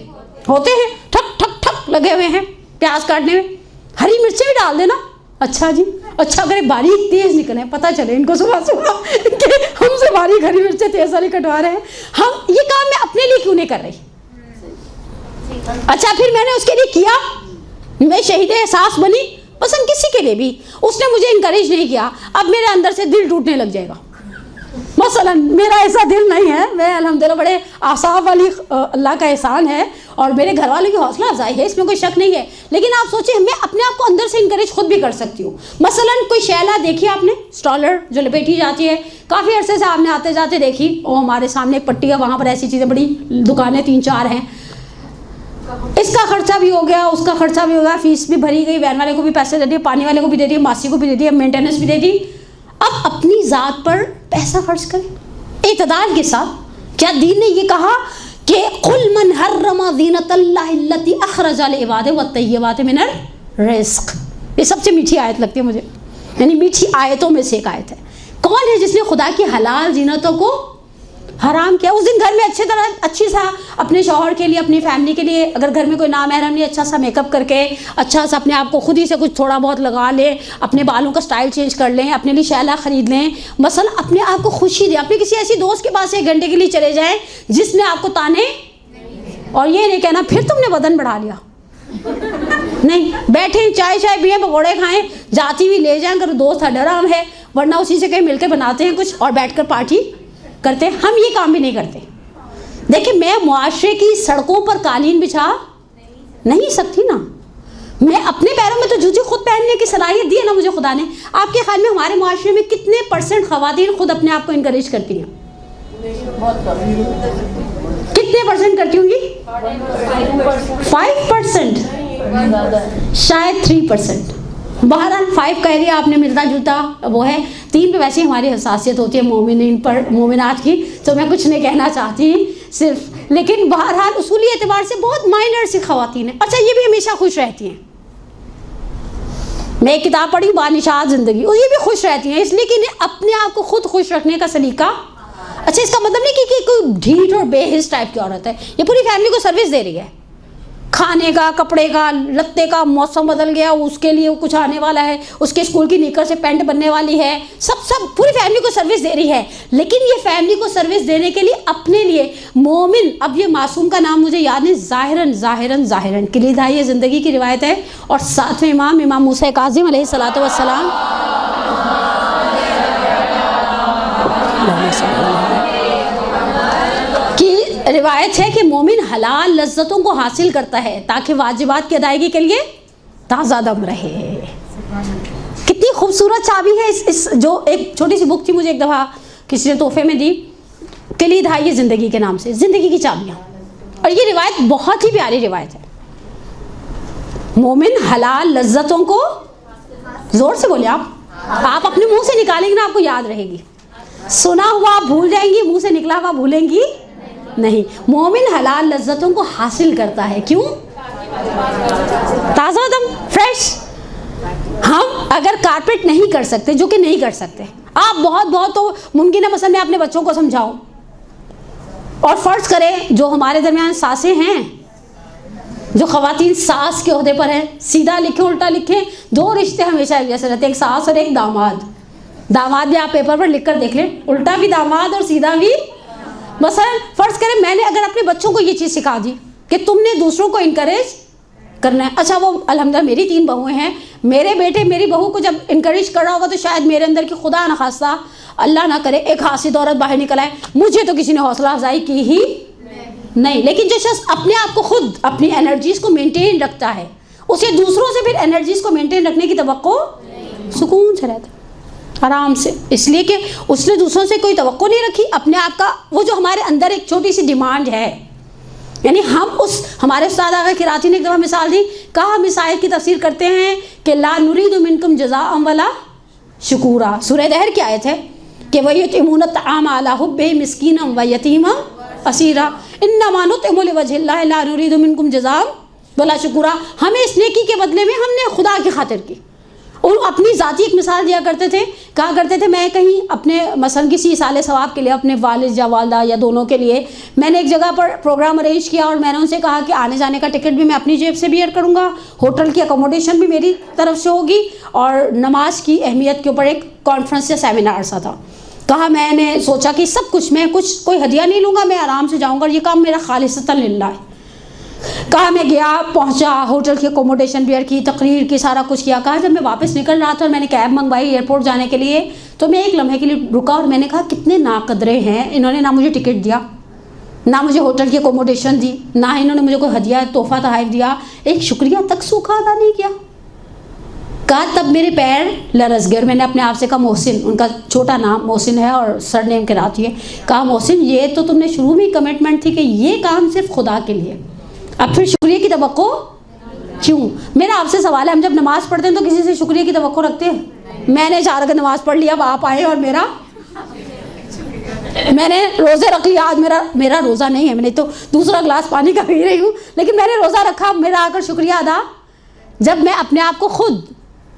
ہوتے ہیں. ٹھک ٹھک ٹھک لگے ہوئے ہیں پیاز کاٹنے میں, ہری مرچیں بھی ڈال دینا. اچھا جی, اچھا کرے باریک تیز نکلے, پتہ چلے ان کو صبح کہ ہم سے باریک ہری مرچیں تیز والی کٹوا رہے ہیں. ہم یہ کام میں اپنے لیے کیوں نہیں کر رہی؟ اچھا پھر میں نے اس کے لیے کیا, میں شہید احساس بنی, پسند کسی کے لیے بھی, اس نے مجھے انکریج نہیں کیا, اب میرے اندر سے دل ٹوٹنے لگ جائے گا. مثلا میرا ایسا دل نہیں ہے, میں الحمدللہ بڑے آصاب والی اللہ کا احسان ہے اور میرے گھر والوں کی حوصلہ افزائی ہے, اس میں کوئی شک نہیں ہے. لیکن آپ سوچیں میں اپنے آپ کو اندر سے انکریج خود بھی کر سکتی ہوں. مثلا کوئی شیلا دیکھی آپ نے, اسٹالر جو لپیٹی جاتی ہے, کافی عرصے سے آپ نے آتے جاتے دیکھی, اور ہمارے سامنے ایک پٹی ہے, وہاں پر ایسی چیزیں بڑی دکانیں 3-4 ہیں. اس کا خرچہ بھی ہو گیا, اس کا خرچہ بھی ہو گیا, فیس بھی بھری گئی, وین والے کو بھی پیسے دے دیے, پانی والے کو بھی دے دیے, ماسی کو بھی دے دیا, مینٹیننس بھی دے دی. اب اپنی ذات پر پیسہ خرچ کریں اعتدال کے ساتھ. کیا دین نے یہ کہا کہ قل من حرم زینت اللہ التی اخرج لعبادہ والطیبات من الرزق؟ یہ سب سے میٹھی آیت لگتی ہے مجھے, یعنی میٹھی آیتوں میں سے ایک آیت ہے. کون ہے جس نے خدا کی حلال زینتوں کو حرام کیا؟ اس دن گھر میں اچھی سا اپنے شوہر کے لیے, اپنی فیملی کے لیے, اگر گھر میں کوئی نامحرم نہیں, اچھا سا میک اپ کر کے, اچھا سا اپنے آپ کو خود ہی سے کچھ تھوڑا بہت لگا لیں, اپنے بالوں کا سٹائل چینج کر لیں, اپنے لیے شیلا خرید لیں, مثلا اپنے آپ کو خوشی دیں. اپنے کسی ایسی دوست کے پاس 1 گھنٹے کے لیے چلے جائیں جس نے آپ کو تانے, اور یہ نہیں کہنا پھر تم نے بدن بڑھا لیا. نہیں, بیٹھیں چائے پئیں, پکوڑے کھائیں, جاتی بھی لے جائیں اگر دوست حرام ہے, ورنہ اسی سے کہیں مل کے بناتے ہیں کچھ اور بیٹھ کر پارٹی کرتے ہیں. ہم یہ کام بھی نہیں کرتے. دیکھیں میں معاشرے کی سڑکوں پر قالین بچھا نہیں سکتی نا, میں اپنے پیروں میں تو جوتی خود پہننے کی صلاحیت دی ہے نا مجھے خدا نے. آپ کے خیال میں ہمارے معاشرے میں کتنے % خواتین خود اپنے آپ کو انکریج کرتی ہیں؟ کتنے % کرتی ہوں گی؟ 5%, شاید 3%. بہرحال 5 کہہ دیا آپ نے, ملتا جلتا وہ ہے. 3 پہ ویسے ہماری حساسیت ہوتی ہے مومنین پر, مومنات کی. تو میں کچھ نہیں کہنا چاہتی صرف، لیکن بہرحال اصولی اعتبار سے بہت مائنر سی خواتین ہیں. اچھا یہ بھی ہمیشہ خوش رہتی ہیں. میں ایک کتاب پڑھی بانشاد زندگی، اور یہ بھی خوش رہتی ہیں اس لیے کہ انہیں اپنے آپ کو خود خوش رکھنے کا سلیقہ. اچھا اس کا مطلب نہیں کہ کوئی ڈھیٹ اور بے حس ٹائپ کی عورت ہے، یہ پوری فیملی کو سروس دے رہی ہے. کھانے کا، کپڑے کا، لتے کا، موسم بدل گیا اس کے لیے کچھ آنے والا ہے، اس کے اسکول کی نیکر سے پینٹ بننے والی ہے، سب پوری فیملی کو سروس دے رہی ہے. لیکن یہ فیملی کو سروس دینے کے لیے اپنے لیے مومن، اب یہ معصوم کا نام مجھے یاد نہیں، ظاہراً کلید ہے زندگی کی روایت ہے. اور ساتویں امام موسیٰ کاظم علیہ الصلوۃ والسلام کی روایت ہے کہ مومن حلال لذتوں کو حاصل کرتا ہے تاکہ واجبات کی ادائیگی کے لیے تازہ دم رہے. کتنی خوبصورت چابی ہے اس جو ایک چھوٹی سی بک تھی مجھے ایک دفعہ کسی نے تحفے میں دی، کلید ہے زندگی کے نام سے، زندگی کی چابیاں. اور یہ روایت بہت ہی پیاری روایت ہے. مومن حلال لذتوں کو، زور سے بولے آپ اپنے منہ سے نکالیں گے نا آپ کو یاد رہے گی. سنا ہوا آپ بھول جائیں گی، منہ سے نکلا ہوا بھولیں گی نہیں. مومن حلال لذتوں کو حاصل کرتا ہے، کیوں؟ تازہ دم، فریش. ہم اگر کارپیٹ نہیں کر سکتے، جو کہ نہیں کر سکتے، آپ بہت تو ممکن ہے مثلا میں اپنے بچوں کو سمجھاؤں، اور فرض کریں جو ہمارے درمیان ساسیں ہیں، جو خواتین ساس کے عہدے پر ہیں، سیدھا لکھیں الٹا لکھیں، دو رشتے ہمیشہ ایک جیسے رہتے ہیں، ایک ساس اور ایک داماد. داماد بھی آپ پیپر پر لکھ کر دیکھ لیں، الٹا بھی داماد اور سیدھا بھی. مثلا فرض کریں میں نے اگر اپنے بچوں کو یہ چیز سکھا دی کہ تم نے دوسروں کو انکریج کرنا ہے. اچھا وہ الحمدللہ میری 3 بہویں ہیں، میرے بیٹے میری بہو کو جب انکریج کر رہا ہوگا تو شاید میرے اندر کی خدا نخواستہ اللہ نہ کرے ایک حاسد عورت باہر نکل آئے، مجھے تو کسی نے حوصلہ افزائی کی ہی نہیں. لیکن جو شخص اپنے آپ کو خود اپنی انرجیز کو مینٹین رکھتا ہے، اسے دوسروں سے پھر انرجیز کو مینٹین رکھنے کی توقع، سکون سے رہتا ہے آرام سے، اس لیے کہ اس نے دوسروں سے کوئی توقع نہیں رکھی. اپنے آپ کا وہ جو ہمارے اندر ایک چھوٹی سی ڈیمانڈ ہے، یعنی ہم ہمارے استاد آغا کراچی نے ایک دفعہ مثال دی، کہا ہم اس آیت کی تفسیر کرتے ہیں کہ لا نرید منکم جزاء ولا شکورا. سورہ دہر کی آیت ہے کہ وَيُطْعِمُونَ الطَّعَامَ عَلَىٰ حُبِّهِ مِسْكِینًا وَیَتِیمًا أَسِیرًا إِنَّمَا نُطْعِمُ لِوَجْهِ اللَّهِ لَا نُرِیدُ مِنکم جزاء ولا شکورا. ہمیں اس نیکی کے بدلے میں ہم نے خدا کی خاطر کی. اور اپنی ذاتی ایک مثال دیا کرتے تھے، کہا کرتے تھے میں کہیں اپنے مثلا کسی ایصال ثواب کے لیے اپنے والد یا والدہ یا دونوں کے لیے میں نے ایک جگہ پر پروگرام ارینج کیا، اور میں نے ان سے کہا کہ آنے جانے کا ٹکٹ بھی میں اپنی جیب سے بیئر کروں گا، ہوٹل کی اکوموڈیشن بھی میری طرف سے ہوگی، اور نماز کی اہمیت کے اوپر ایک کانفرنس یا سیمینار سا تھا. کہا میں نے سوچا کہ سب کچھ میں کوئی ہدیہ نہیں لوں گا، میں آرام سے جاؤں گا، اور یہ کام میرا خالصتاً للہ ہے. کہا میں گیا، پہنچا، ہوٹل کی اکوموڈیشن بیئر کی، تقریر کی، سارا کچھ کیا. کہا جب میں واپس نکل رہا تھا اور میں نے کیب منگوائی ایئرپورٹ جانے کے لیے، تو میں ایک لمحے کے لیے رکا اور میں نے کہا کتنے ناقدرے ہیں، انہوں نے نہ مجھے ٹکٹ دیا، نہ مجھے ہوٹل کی اکوموڈیشن دی، نہ انہوں نے مجھے کوئی ہدیہ تحفہ تحائف دیا، ایک شکریہ تک سوکھا ادا نہیں کیا. کہا تب میرے پیر لرز گئے، اور میں نے اپنے آپ سے کہا محسن، ان کا چھوٹا نام محسن ہے اور سر نیم کراچی ہے، کہا محسن یہ تو تم نے شروع میں کمٹمنٹ تھی کہ یہ کام صرف خدا کے لیے، اب پھر شکریہ کی توقع کیوں؟ میرا آپ سے سوال ہے، ہم جب نماز پڑھتے ہیں تو کسی سے شکریہ کی توقع رکھتے ہیں؟ میں نے 4 رکعت نماز پڑھ لیا، اب آپ آئے اور میں نے روزے رکھ لیا، آج میرا روزہ نہیں ہے، میں نے تو دوسرا گلاس پانی کا پی رہی ہوں، لیکن میں نے روزہ رکھا، میرا آ کر شکریہ ادا. جب میں اپنے آپ کو خود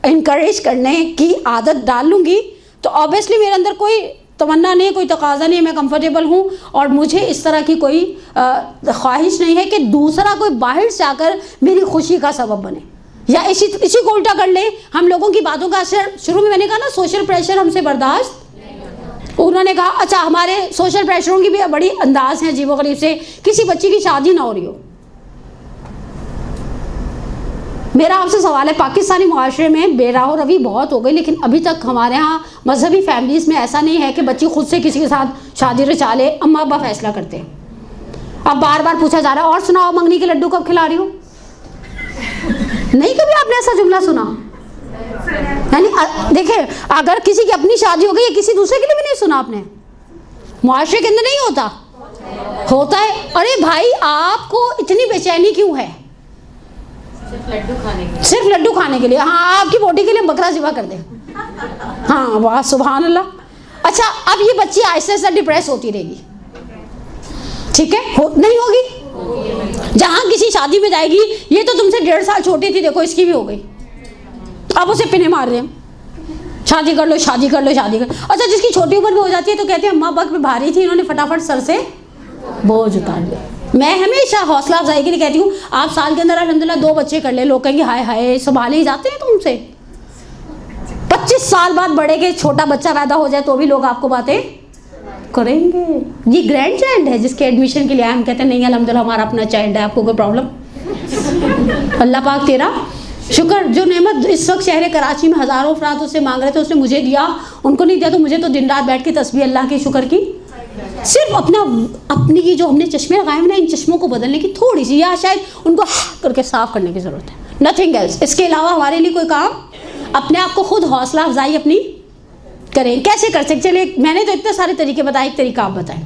انکریج کرنے کی عادت ڈال لوں گی تو آبویسلی میرے اندر کوئی تمنا نہیں ہے، کوئی تقاضا نہیں ہے، میں کمفرٹیبل ہوں، اور مجھے اس طرح کی کوئی خواہش نہیں ہے کہ دوسرا کوئی باہر سے آ کر میری خوشی کا سبب بنے، یا اسی کو الٹا کر لیں. ہم لوگوں کی باتوں کا اثر، شروع میں نے کہا نا سوشل پریشر ہم سے برداشت، انہوں نے کہا اچھا ہمارے سوشل پریشروں کی بھی بڑی انداز ہیں عجیب و غریب سے، کسی بچی کی شادی نہ ہو رہی ہو. میرا آپ سے سوال ہے، پاکستانی معاشرے میں بے راہ و روی بہت ہو گئی، لیکن ابھی تک ہمارے ہاں مذہبی فیملیز میں ایسا نہیں ہے کہ بچی خود سے کسی کے ساتھ شادی رچا لے، اماں ابا فیصلہ کرتے ہیں. اب بار بار پوچھا جا رہا ہے اور سناؤ منگنی کے لڈو کب کھلا رہی ہو؟ نہیں کبھی آپ نے ایسا جملہ سنا؟ یعنی دیکھیں اگر کسی کی اپنی شادی ہو گئی یا کسی دوسرے کے لیے بھی نہیں سنا آپ نے، معاشرے کے اندر نہیں ہوتا ہے. ارے بھائی آپ کو اتنی بے چینی کیوں ہے؟ صرف لڈو کھانے کے لیے؟ ہاں آپ کی بوٹی کے لیے بکرا ذبح کر دیں. ہاں واہ سبحان اللہ. اچھا اب یہ بچی آہستہ آہستہ ڈپریس ہوتی رہے گی، ٹھیک ہے, نہیں ہوگی. جہاں کسی شادی میں جائے گی, یہ تو تم سے 1.5 سال چھوٹی تھی, دیکھو اس کی بھی ہو گئی, اب اسے پنے مار رہے ہیں, شادی کر لو شادی کر لو شادی کر لو. اچھا جس کی چھوٹی عمر میں ہو جاتی ہے تو کہتے ہیں ماں بک میں بھاری تھی, انہوں نے فٹافٹ سر سے بوجھ اتار لیا. میں ہمیشہ حوصلہ افزائی کے لیے کہتی ہوں, آپ سال کے اندر الحمدللہ 2 بچے کر لیں, لوگ کہیں گے ہائے ہائے سنبھالے ہی جاتے ہیں تم سے. 25 سال بعد بڑے کے چھوٹا بچہ پیدا ہو جائے تو بھی لوگ آپ کو باتیں کریں گے. یہ گرینڈ چائلڈ ہے جس کے ایڈمیشن کے لیے ہم کہتے ہیں نہیں الحمدللہ ہمارا اپنا چائلڈ ہے, آپ کو کوئی پرابلم؟ اللہ پاک تیرا شکر, جو نعمت اس وقت شہر کراچی میں ہزاروں افراد اس سے مانگ رہے تھے اس نے مجھے دیا, ان کو نہیں دیا تو مجھے تو دن رات بیٹھ کے تسبیح اللہ کی شکر کی. صرف اپنی یہ جو ہم نے چشمے لگائے ہیں نا, ان چشموں کو بدلنے کی تھوڑی سی, یا شاید ان کو کر کے صاف کرنے کی ضرورت ہے, نتھنگ ایلس. اس کے علاوہ ہمارے لیے کوئی کام, اپنے آپ کو خود حوصلہ افزائی اپنی کریں. کیسے کر سکتے؟ چلے میں نے تو اتنے سارے طریقے بتائے, ایک طریقہ آپ بتائیں.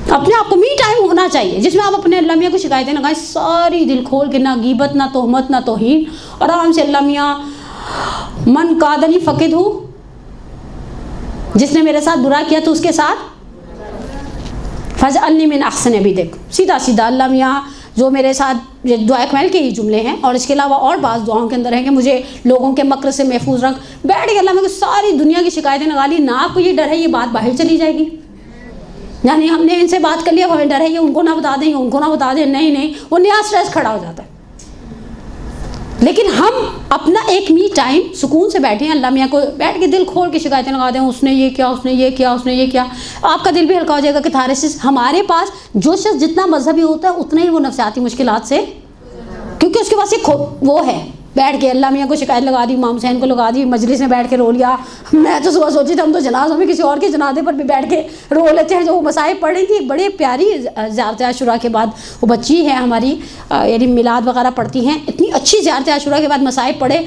اپنے آپ کو می ٹائم ہونا چاہیے جس میں آپ اپنے اللہ میاں کو شکایتیں لگائیں ساری دل کھول کے, نہ غیبت نہ تہمت نہ توہین, آرام سے اللہ میاں من قادنی فقد ہو, جس نے میرے ساتھ برا کیا تو اس کے ساتھ فجعلنی من احسن عبیدک. سیدھا سیدھا اللہ میاں جو میرے ساتھ, یہ دعا کمال کے ہی جملے ہیں, اور اس کے علاوہ اور بعض دعاؤں کے اندر ہیں کہ مجھے لوگوں کے مکر سے محفوظ رکھ. بیٹھ کے اللہ میں کو ساری دنیا کی شکایتیں لگا لی, نہ آپ کو یہ ڈر ہے یہ بات باہر چلی جائے گی, یعنی ہم نے ان سے بات کر لیا, ہمیں ڈر ہے یہ ان کو نہ بتا دیں, ان کو نہ بتا دیں, نہیں وہ نیا سٹریس کھڑا ہو جاتا ہے. لیکن ہم اپنا ایک می ٹائم سکون سے بیٹھے ہیں, اللہ میاں کو بیٹھ کے دل کھول کے شکایتیں لگا دیں, اس نے یہ کیا, اس نے یہ کیا, اس نے یہ کیا. آپ کا دل بھی ہلکا ہو جائے گا کہ تھارسس. ہمارے پاس جو شخص جتنا مذہبی ہوتا ہے اتنا ہی وہ نفسیاتی مشکلات سے, کیونکہ اس کے پاس ایک وہ ہے, بیٹھ کے اللہ میاں کو شکایت لگا دی, امام حسین کو لگا دی, مجلس میں بیٹھ کے رو لیا. میں تو صبح سوچی تھی ہم تو جنازوں میں کسی اور کے جنازے پر بھی بیٹھ کے رو لیتے ہیں. جو وہ مسائل پڑھ رہی تھی, بڑے پیاری زیارت عاشوراء کے بعد, وہ بچی ہے ہماری یعنی میلاد وغیرہ پڑھتی ہیں, اتنی اچھی زیارت عاشوراء کے بعد مسائل پڑھے,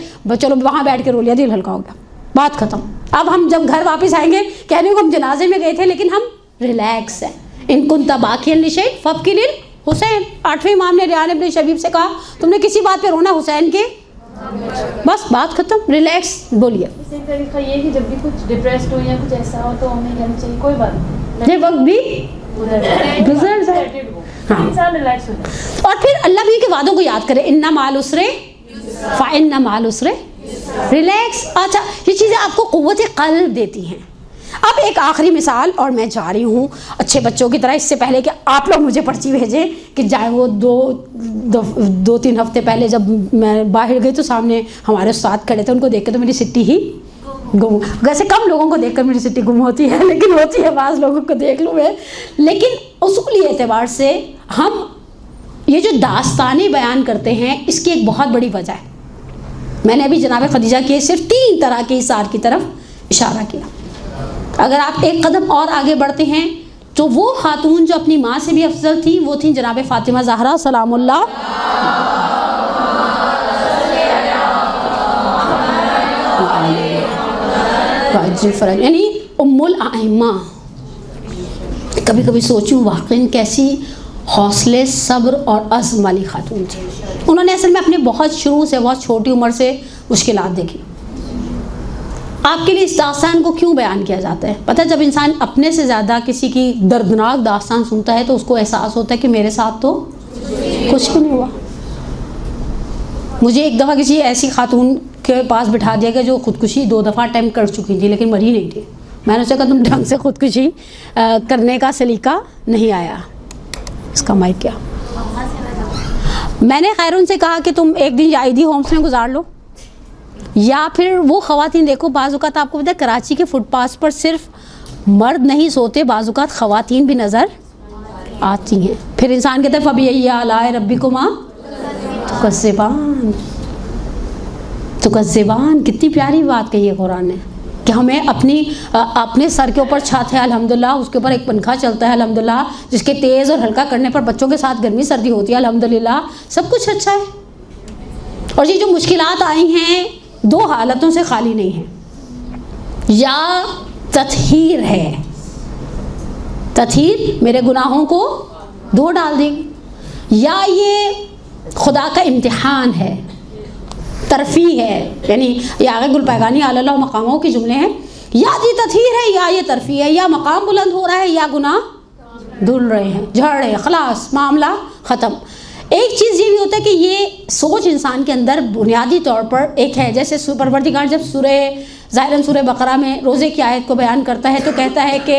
چلو وہاں بیٹھ کے رو لیا, دل ہلکا ہو گیا, بات ختم. اب ہم جب گھر واپس آئیں گے کہنے کو ہم جنازے میں گئے تھے لیکن ہم ریلیکس ہیں. ان کنت باقیا لشیء فابکی للحسین. 8ویں امام نے ریحان ابن شبیب سے کہا تم نے کسی بات پہ رونا حسین کے, بس بات ختم, ریلیکس. بولیے. اسی طریقہ یہ کہ جب بھی کچھ ڈپریسڈ ہو یا کچھ ایسا ہو تو ہمیں کہنا چاہیے کوئی بات نہیں, یہ وقت بھی گزر جائے, انسان ریلیکس ہو جائے. اور پھر اللہ بھی کے وعدوں کو یاد کرے, ان مع العسر فان مع العسر ریلیکس. اچھا یہ چیزیں آپ کو قوت قلب دیتی ہیں. اب ایک آخری مثال, اور میں جا رہی ہوں اچھے بچوں کی طرح, اس سے پہلے کہ آپ لوگ مجھے پرچی بھیجیں کہ جائیں. وہ 2-3 ہفتے پہلے جب میں باہر گئی تو سامنے ہمارے استاد کھڑے تھے, ان کو دیکھ کے تو میری سٹی ہی گم. ویسے کم لوگوں کو دیکھ کر میری سٹی گم ہوتی ہے, لیکن ہوتی ہے, بعض لوگوں کو دیکھ لوں میں. لیکن اصولی اعتبار سے ہم یہ جو داستانیں بیان کرتے ہیں اس کی ایک بہت بڑی وجہ ہے. میں نے ابھی جناب خدیجہ کے صرف 3 طرح کے اثار کی طرف اشارہ کیا. اگر آپ ایک قدم اور آگے بڑھتے ہیں تو وہ خاتون جو اپنی ماں سے بھی افضل تھیں وہ تھیں جناب فاطمہ زہرا سلام اللہ, یعنی ام الائمہ. کبھی کبھی سوچوں واقعی کیسی حوصلے, صبر اور عزم والی خاتون تھی. انہوں نے اصل میں اپنے بہت شروع سے, بہت چھوٹی عمر سے مشکلات دیکھی. آپ کے لیے اس داستان کو کیوں بیان کیا جاتا ہے؟ پتہ ہے جب انسان اپنے سے زیادہ کسی کی دردناک داستان سنتا ہے تو اس کو احساس ہوتا ہے کہ میرے ساتھ تو کچھ بھی نہیں ہوا. مجھے ایک دفعہ کسی ایسی خاتون کے پاس بٹھا دیا گیا جو خودکشی 2 دفعہ اٹیمپٹ کر چکی تھی لیکن مری نہیں تھی. میں نے اسے کہا تم ڈھنگ سے خودکشی کرنے کا سلیقہ نہیں آیا. اس کا مائک کیا. میں نے خیر ان سے کہا کہ تم ایک دن یائیدی ہومس میں گزار لو, یا پھر وہ خواتین دیکھو, بعض اوقات آپ کو پتہ ہے کراچی کے فٹ پاتھ پر صرف مرد نہیں سوتے, بعض اوقات خواتین بھی نظر آتی ہیں. پھر انسان کہتا ہے فبأي آلاء ربكما تكذبان. تکذبان, کتنی پیاری بات کہی ہے قرآن نے کہ ہمیں اپنے سر کے اوپر چھت ہے الحمدللہ, اس کے اوپر ایک پنکھا چلتا ہے الحمدللہ, جس کے تیز اور ہلکا کرنے پر بچوں کے ساتھ گرمی سردی ہوتی ہے الحمدللہ, سب کچھ اچھا ہے. اور یہ جو مشکلات آئی ہیں 2 حالتوں سے خالی نہیں ہیں, یا تطہیر ہے, تطہیر میرے گناہوں کو دھو ڈال دے گی, یا یہ خدا کا امتحان ہے, ترفیع ہے. یعنی یہ آگے گل پیغانی علی اللہ مقاموں کے جملے ہیں. یا جی تطہیر ہے یا یہ ترفیع ہے، یا مقام بلند ہو رہا ہے یا گناہ دھل رہے ہیں، جھڑ رہے ہیں، خلاص معاملہ ختم۔ ایک چیز یہ بھی ہوتا ہے کہ یہ سوچ انسان کے اندر بنیادی طور پر ایک ہے، جیسے پروردگار جب سورہ بقرہ میں روزے کی آیت کو بیان کرتا ہے تو کہتا ہے کہ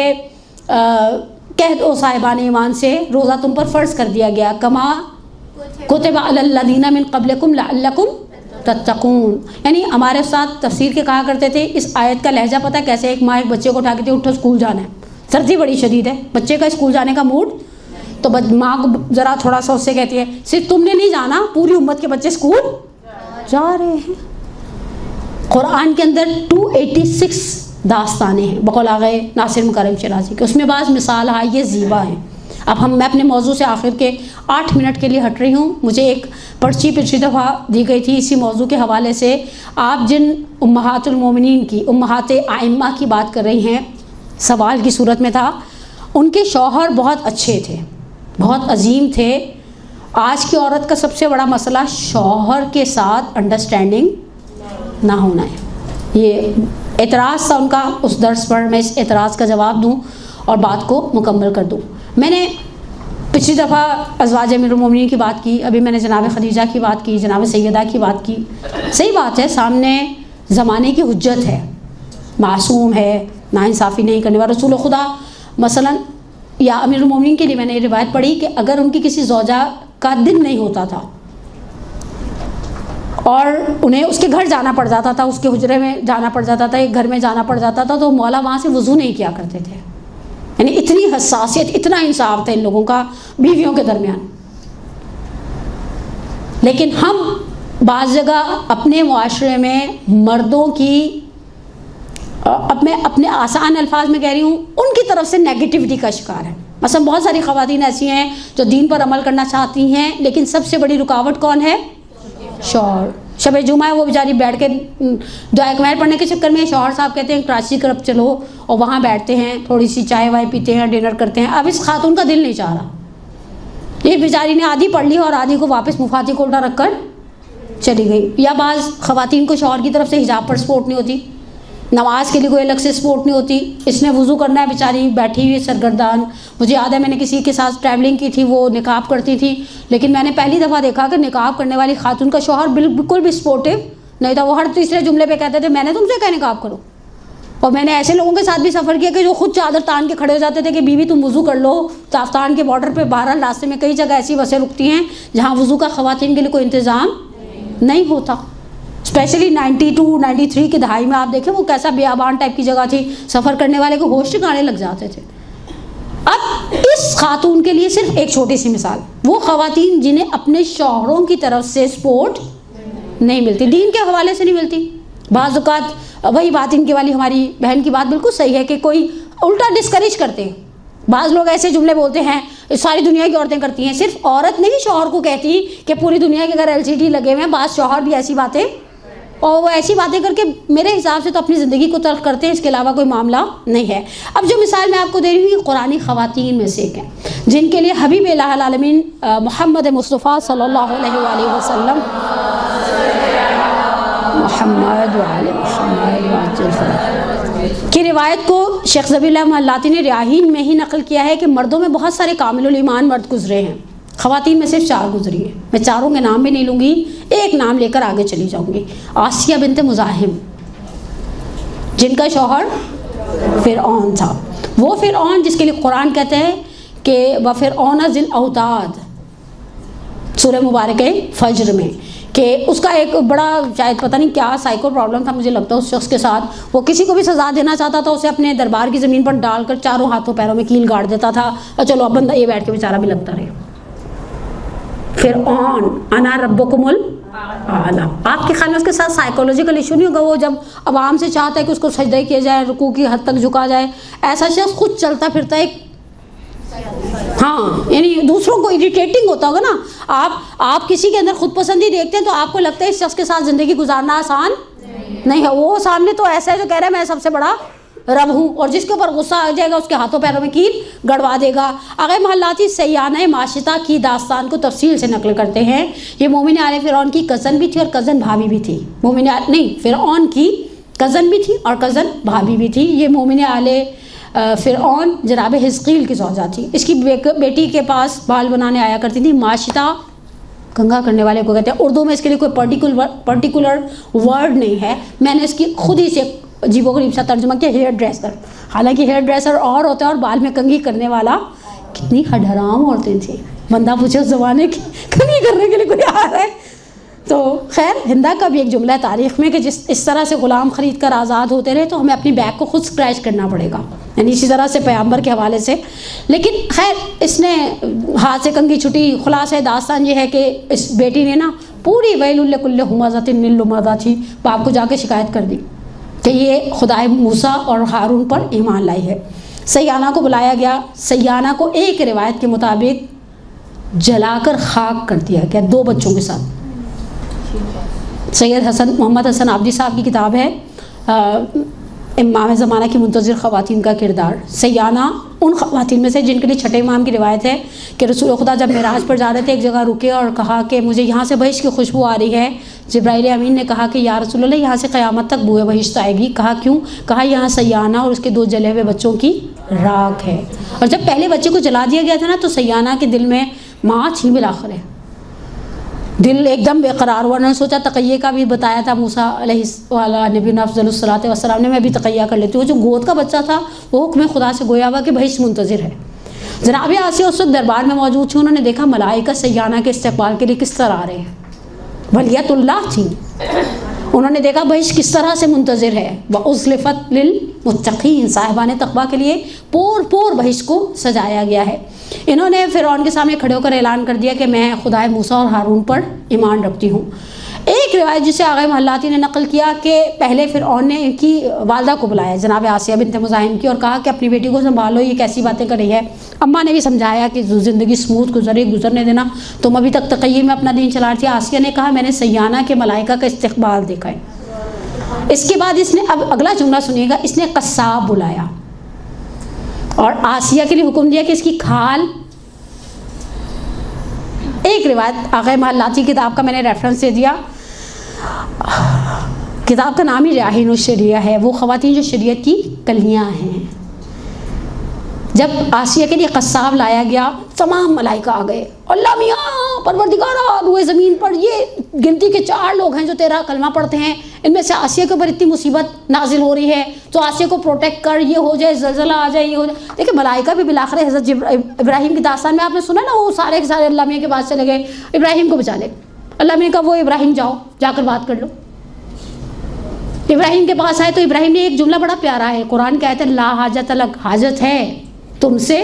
کہہ دو صاحبان ایمان سے روزہ تم پر فرض کر دیا گیا، کما کتب علی الذین من قبلکم لعلکم تتقون۔ یعنی ہمارے ساتھ تفسیر کے کہا کرتے تھے اس آیت کا لہجہ پتہ کیسے، ایک ماں ایک بچے کو اٹھا کے اٹھو اسکول جانا ہے، سردی بڑی شدید ہے، بچے کا اسکول جانے کا موڈ، تو ماں کو ذرا تھوڑا سا اس سے کہتی ہے صرف تم نے نہیں جانا، پوری امت کے بچے اسکول جا رہے ہیں۔ قرآن کے اندر 286 داستانیں ہیں بقول آغا ناصر مکرم شیرازی کے، اس میں بعض مثال یہ زیبا ہیں۔ اب میں اپنے موضوع سے آخر کے 8 منٹ کے لیے ہٹ رہی ہوں۔ مجھے ایک پرچی پچھلی دفعہ دی گئی تھی اسی موضوع کے حوالے سے، آپ جن امہات المومنین کی، امہات ائمہ کی بات کر رہی ہیں، سوال کی صورت میں تھا ان کے شوہر بہت اچھے تھے، بہت عظیم تھے۔ آج کی عورت کا سب سے بڑا مسئلہ شوہر کے ساتھ انڈرسٹینڈنگ نہ ہونا ہے۔ یہ اعتراض تھا ان کا اس درس پر، میں اس اعتراض کا جواب دوں اور بات کو مکمل کر دوں۔ میں نے پچھلی دفعہ ازواج امیر المومنین کی بات کی، ابھی میں نے جناب خدیجہ کی بات کی، جناب سیدہ کی بات کی۔ صحیح بات ہے، سامنے زمانے کی حجت ہے، معصوم ہے، ناانصافی نہیں کرنے والا رسول خدا مثلاً، یا امیر المومنین کے لیے میں نے یہ روایت پڑھی کہ اگر ان کی کسی زوجہ کا دن نہیں ہوتا تھا اور انہیں اس کے گھر جانا پڑ جاتا تھا، اس کے حجرے میں جانا پڑ جاتا تھا، ایک گھر میں جانا پڑ جاتا تھا، تو مولا وہاں سے وضو نہیں کیا کرتے تھے۔ یعنی اتنی حساسیت، اتنا انصاف تھا ان لوگوں کا بیویوں کے درمیان۔ لیکن ہم بعض جگہ اپنے معاشرے میں مردوں کی، اپنے آسان الفاظ میں کہہ رہی ہوں، ان کی طرف سے نیگیٹیوٹی کا شکار ہے۔ مثلا بہت ساری خواتین ایسی ہیں جو دین پر عمل کرنا چاہتی ہیں، لیکن سب سے بڑی رکاوٹ کون ہے؟ شوہر۔ شب جمعہ ہے، وہ بیچاری بیٹھ کے دعائے کمائل پڑھنے کے چکر میں شوہر صاحب کہتے ہیں کراچی کی طرف چلو، اور وہاں بیٹھتے ہیں، تھوڑی سی چائے وائے پیتے ہیں، ڈنر کرتے ہیں۔ اب اس خاتون کا دل نہیں چاہ رہا، یہ بیچاری نے آدھی پڑھ لی اور آدھی کو واپس مفاتی کو الٹا رکھ کر چلی گئی۔ یا بعض خواتین کو شوہر کی طرف سے حجاب پر سپورٹ نہیں ہوتی، نماز کے لیے کوئی الگ سے سپورٹ نہیں ہوتی، اس نے وضو کرنا ہے، بیچاری بیٹھی ہوئی سرگردان۔ مجھے یاد ہے میں نے کسی کے ساتھ ٹریولنگ کی تھی، وہ نقاب کرتی تھی، لیکن میں نے پہلی دفعہ دیکھا کہ نقاب کرنے والی خاتون کا شوہر بالکل بھی سپورٹیو نہیں تھا۔ وہ ہر تیسرے جملے پہ کہتے تھے میں نے تم سے کہا نقاب کرو۔ اور میں نے ایسے لوگوں کے ساتھ بھی سفر کیا کہ جو خود چادر تان کے کھڑے ہو جاتے تھے کہ بیوی تم وضو کر لو، تافتان کے بارڈر پہ بہرحال راستے میں کئی جگہ ایسی بسیں رکتی ہیں جہاں وضو کا خواتین کے لیے کوئی انتظام نہیں ہوتا۔ اسپیشلی 92 93 کی دہائی میں آپ دیکھیں وہ کیسا بیابان ٹائپ کی جگہ تھی، سفر کرنے والے کو ہوش ٹھکانے لگ جاتے تھے۔ اب اس خاتون کے لیے صرف ایک چھوٹی سی مثال، وہ خواتین جنہیں اپنے شوہروں کی طرف سے سپورٹ نہیں ملتی، دین کے حوالے سے نہیں ملتی۔ بعض اوقات وہی بات ان کی والی ہماری بہن کی بات بالکل صحیح ہے کہ کوئی الٹا ڈسکریج کرتے ہیں۔ بعض لوگ ایسے جملے بولتے ہیں ساری دنیا کی عورتیں کرتی ہیں، صرف عورت نہیں شوہر کو کہتی کہ پوری دنیا کے اگر LCD لگے ہوئے ہیں، بعض شوہر بھی ایسی باتیں، اور وہ ایسی باتیں کر کے میرے حساب سے تو اپنی زندگی کو تلخ کرتے ہیں، اس کے علاوہ کوئی معاملہ نہیں ہے۔ اب جو مثال میں آپ کو دے رہی ہوں یہ قرآنی خواتین میں سے ایک ہیں جن کے لیے حبیب الہ العالمین محمد مصطفیٰ صلی اللہ علیہ وآلہ وسلم محمد وآل محمد کی روایت کو شیخ ذبیح اللہ محلاتی نے ریاحین میں ہی نقل کیا ہے کہ مردوں میں بہت سارے کامل الایمان مرد گزرے ہیں، خواتین میں صرف 4 گزری ہیں۔ میں چاروں کے نام بھی نہیں لوں گی، ایک نام لے کر آگے چلی جاؤں گی۔ آسیہ بنت مزاحم جن کا شوہر فرعون تھا، وہ فرعون جس کے لیے قرآن کہتے ہیں کہ وَفِرْعَوْنَ ذِي الْأَوْتَادِ سورہ مبارک فجر میں، کہ اس کا ایک بڑا شاید پتہ نہیں کیا سائیکو پرابلم تھا مجھے لگتا ہے اس شخص کے ساتھ، وہ کسی کو بھی سزا دینا چاہتا تھا اسے اپنے دربار کی زمین پر ڈال کر چاروں ہاتھوں پیروں میں کیل گاڑ دیتا تھا، اور چلو اب بندہ یہ بیٹھ کے بیچارہ بھی لگتا رہے۔ فرعون انا ربکم الاعلی، آپ کے خیال میں اس کے ساتھ سائیکولوجیکل ایشو نہیں ہوگا؟ وہ جب عوام سے چاہتا ہے کہ اس کو سجدہ کیا جائے، رکوع کی حد تک جھکا جائے، ایسا شخص خود چلتا پھرتا ہے، ہاں یعنی دوسروں کو اریٹیٹنگ ہوتا ہوگا نا۔ آپ کسی کے اندر خود پسندی دیکھتے ہیں تو آپ کو لگتا ہے اس شخص کے ساتھ زندگی گزارنا آسان نہیں ہے، وہ سامنے تو ایسا ہے جو کہہ رہا ہے میں سب سے بڑا رب ہوں، اور جس کے اوپر غصہ آ جائے گا اس کے ہاتھوں پیروں میں کیل گڑوا دے گا۔ آغا محلاتی سیانہ ماشطہ کی داستان کو تفصیل سے نقل کرتے ہیں۔ یہ مومن آل فرعون کی کزن بھی تھی اور کزن بھابھی بھی تھی، مومن نہیں فرعون کی کزن بھی تھی اور کزن بھابھی بھی تھی. یہ مومن آلے فرعون جناب حزقیل کی زوجہ تھی. اس کی بیٹی کے پاس بال بنانے آیا کرتی تھی. ماشطہ کنگھا کرنے والے کو کہتے ہیں. اردو میں اس کے لیے کوئی پرٹیکولر ورڈ نہیں ہے. میں نے اس کی خود ہی سے عجیب و غریب سا ترجمہ کیا ہیئر ڈریسر. حالانکہ ہیئر ڈریسر اور ہوتا ہے اور بال میں کنگھی کرنے والا. کتنی حرام عورتیں تھیں. بندہ پوچھے اس زمانے کی کنگھی کرنے کے لیے کوئی آ رہا ہے. تو خیر ہندا کا بھی ایک جملہ ہے تاریخ میں کہ اس طرح سے غلام خرید کر آزاد ہوتے رہے تو ہمیں اپنی بیک کو خود اسکریچ کرنا پڑے گا. یعنی اسی طرح سے پیغمبر کے حوالے سے. لیکن خیر اس نے ہاتھ سے کنگھی چھٹی. خلاصہ داستان یہ ہے کہ اس بیٹی نے نا پوری ویل لکل ہمزۃ لمزہ تھی باپ کو جا کے شکایت کر دی کہ یہ خدائے موسیٰ اور ہارون پر ایمان لائی ہے. سیانہ کو بلایا گیا. سیانہ کو ایک روایت کے مطابق جلا کر خاک کر دیا گیا 2 بچوں کے ساتھ. سید محمد حسن عابدی صاحب کی کتاب ہے امام زمانہ کی منتظر خواتین کا کردار. سیانہ ان خواتین میں سے جن کے لیے چھٹے امام کی روایت ہے کہ رسول خدا جب معراج پر جا رہے تھے ایک جگہ رکے اور کہا کہ مجھے یہاں سے بہشت کی خوشبو آ رہی ہے. جبرائیل امین نے کہا کہ یا رسول اللہ یہاں سے قیامت تک بوئے بہشت آئے گی. کہا کیوں؟ کہا یہاں سیانہ اور اس کے 2 جلے ہوئے بچوں کی راکھ ہے. اور جب پہلے بچے کو جلا دیا گیا تھا نا تو سیانہ کے دل میں ماں تھی بالآخر ہے. دل ایک دم بے قرار ہوا. انہوں نے سوچا تقیہ کا بھی بتایا تھا موسیٰ علیہ نبی افضل الصلاۃ والسلام نے, میں بھی تقیہ کر لیتی ہوں. جو گود کا بچہ تھا وہ حکم خدا سے گویا ہوا کہ بہشت منتظر ہے. جناب آسیہ اس وقت دربار میں موجود تھی. انہوں نے دیکھا ملائکہ سیانہ کے استقبال کے لیے کس طرح آ رہے ہیں. ولیت اللہ تھی. انہوں نے دیکھا بہشت کس طرح سے منتظر ہے. وَأُزْلِفَتْ لِلْمُتَّقِينَ صاحبان تقویٰ کے لیے پور بہشت کو سجایا گیا ہے. انہوں نے فرعون کے سامنے کھڑے ہو کر اعلان کر دیا کہ میں خدائے موسیٰ اور ہارون پر ایمان رکھتی ہوں. ایک روایت جسے آغا محلاتی نے نقل کیا کہ پہلے فرعون نے ان کی والدہ کو بلایا جناب آسیہ بنت مزاحم کی اور کہا کہ اپنی بیٹی کو سنبھالو, یہ کیسی باتیں کر رہی ہے. اماں نے بھی سمجھایا کہ زندگی سموتھ گزرنے دینا, تم ابھی تک تقیہ میں اپنا دین چلا رہی تھی. آسیہ نے کہا میں نے سیانہ کے ملائکہ کا استقبال دیکھا ہے. اس کے بعد اس نے اب اگلا جملہ سنیے گا. اس نے قصاب بلایا اور آسیہ کے لیے حکم دیا کہ اس کی کھال. ایک روایت آغا محلاتی کتاب کا میں نے ریفرنس دے دیا. کتاب کا نام ہی ریاحین الشریعہ ہے. وہ خواتین جو شریعت کی کلیاں ہیں. جب آسیہ کے لیے قصاب لایا گیا تمام ملائکہ آ گئے. اللہ میاں پروردگارا روئے زمین پر یہ گنتی کے 4 لوگ ہیں جو تیرا کلمہ پڑھتے ہیں, ان میں سے آسیہ کے اوپر اتنی مصیبت نازل ہو رہی ہے تو آسیہ کو پروٹیکٹ کر, یہ ہو جائے زلزلہ آ جائے, یہ ہو جائے. دیکھیں ملائکہ بھی بالآخر حضرت ابراہیم کی داستان میں آپ نے سنا نا, وہ سارے کے سارے اللہ میاں کے پاس چلے گئے ابراہیم کو بچا لے. اللہ میاں کہا وہ ابراہیم جاؤ جا کر بات کر لو. ابراہیم کے پاس آئے تو ابراہیم نے ایک جملہ بڑا پیارا ہے. قرآن کہتے ہیں لا حاجت لک, حاجت ہے تم سے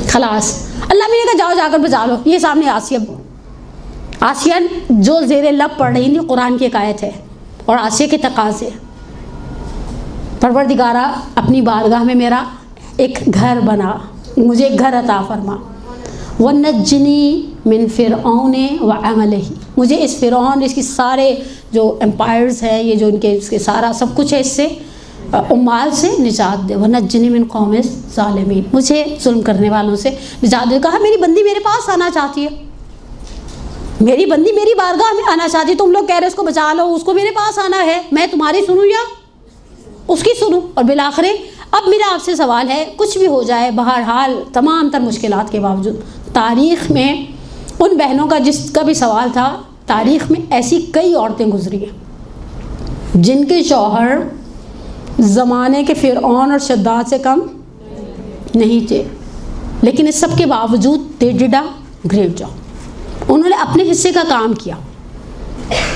خلاص. اللہ میاں نے کہا جاؤ جا کر بچا لو. یہ سامنے آسیہ جو زیر لب پڑھ رہی تھی قرآن کی ایک آیت ہے اور آسیہ کے تقاضے. پروردگارا اپنی بارگاہ میں میرا ایک گھر بنا, مجھے ایک گھر عطا فرما. وَنَجِّنِي مِن فِرْعَوْنَ وَعَمَلِهِ, مجھے اس فرعون اس کی سارے جو امپائرز ہیں یہ جو ان کے اس کے سارا سب کچھ ہے اس سے امال سے نجات دے. وَنَجِّنِي مِن قَوْمِ الظَّالِمِينَ, مجھے ظلم کرنے والوں سے نجات دے. کہا میری بندی میرے پاس آنا چاہتی ہے, میری بندی میری بارگاہ میں آنا چاہتی ہے. تم لوگ کہہ رہے اس کو بچا لو, اس کو میرے پاس آنا ہے, میں تمہاری سنوں یا اس کی سنوں. اور بالآخر اب میرا آپ سے سوال ہے, کچھ بھی ہو جائے بہرحال تمام تر مشکلات کے باوجود تاریخ میں ان بہنوں کا جس کا بھی سوال تھا, تاریخ میں ایسی کئی عورتیں گزری ہیں جن کے شوہر زمانے کے فرعون اور شداد سے کم نہیں تھے, لیکن اس سب کے باوجود they did a great job. انہوں نے اپنے حصے کا کام کیا.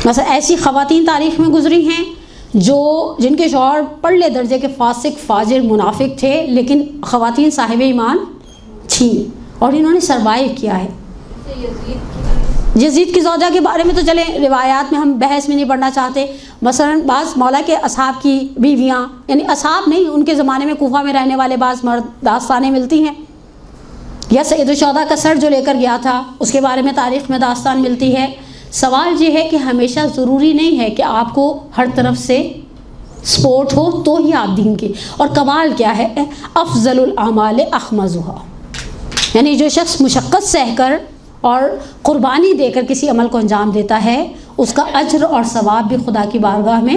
مثلا ایسی خواتین تاریخ میں گزری ہیں جن کے شوہر پرلے درجے کے فاسق فاجر منافق تھے, لیکن خواتین صاحب ایمان تھیں اور انہوں نے سروائیو کیا ہے. یزید کی زوجہ کے بارے میں تو چلیں روایات میں ہم بحث میں نہیں پڑھنا چاہتے. مثلا بعض مولا کے اصحاب کی بیویاں, یعنی اصحاب نہیں, ان کے زمانے میں کوفہ میں رہنے والے بعض مرد داستانیں ملتی ہیں. یا سید الشہداء کا سر جو لے کر گیا تھا اس کے بارے میں تاریخ میں داستان ملتی ہے. سوال یہ ہے کہ ہمیشہ ضروری نہیں ہے کہ آپ کو ہر طرف سے سپورٹ ہو تو ہی آپ دین کی. اور کمال کیا ہے, افضل الاعمال اخمزھا, یعنی جو شخص مشقت سہ کر اور قربانی دے کر کسی عمل کو انجام دیتا ہے اس کا اجر اور ثواب بھی خدا کی بارگاہ میں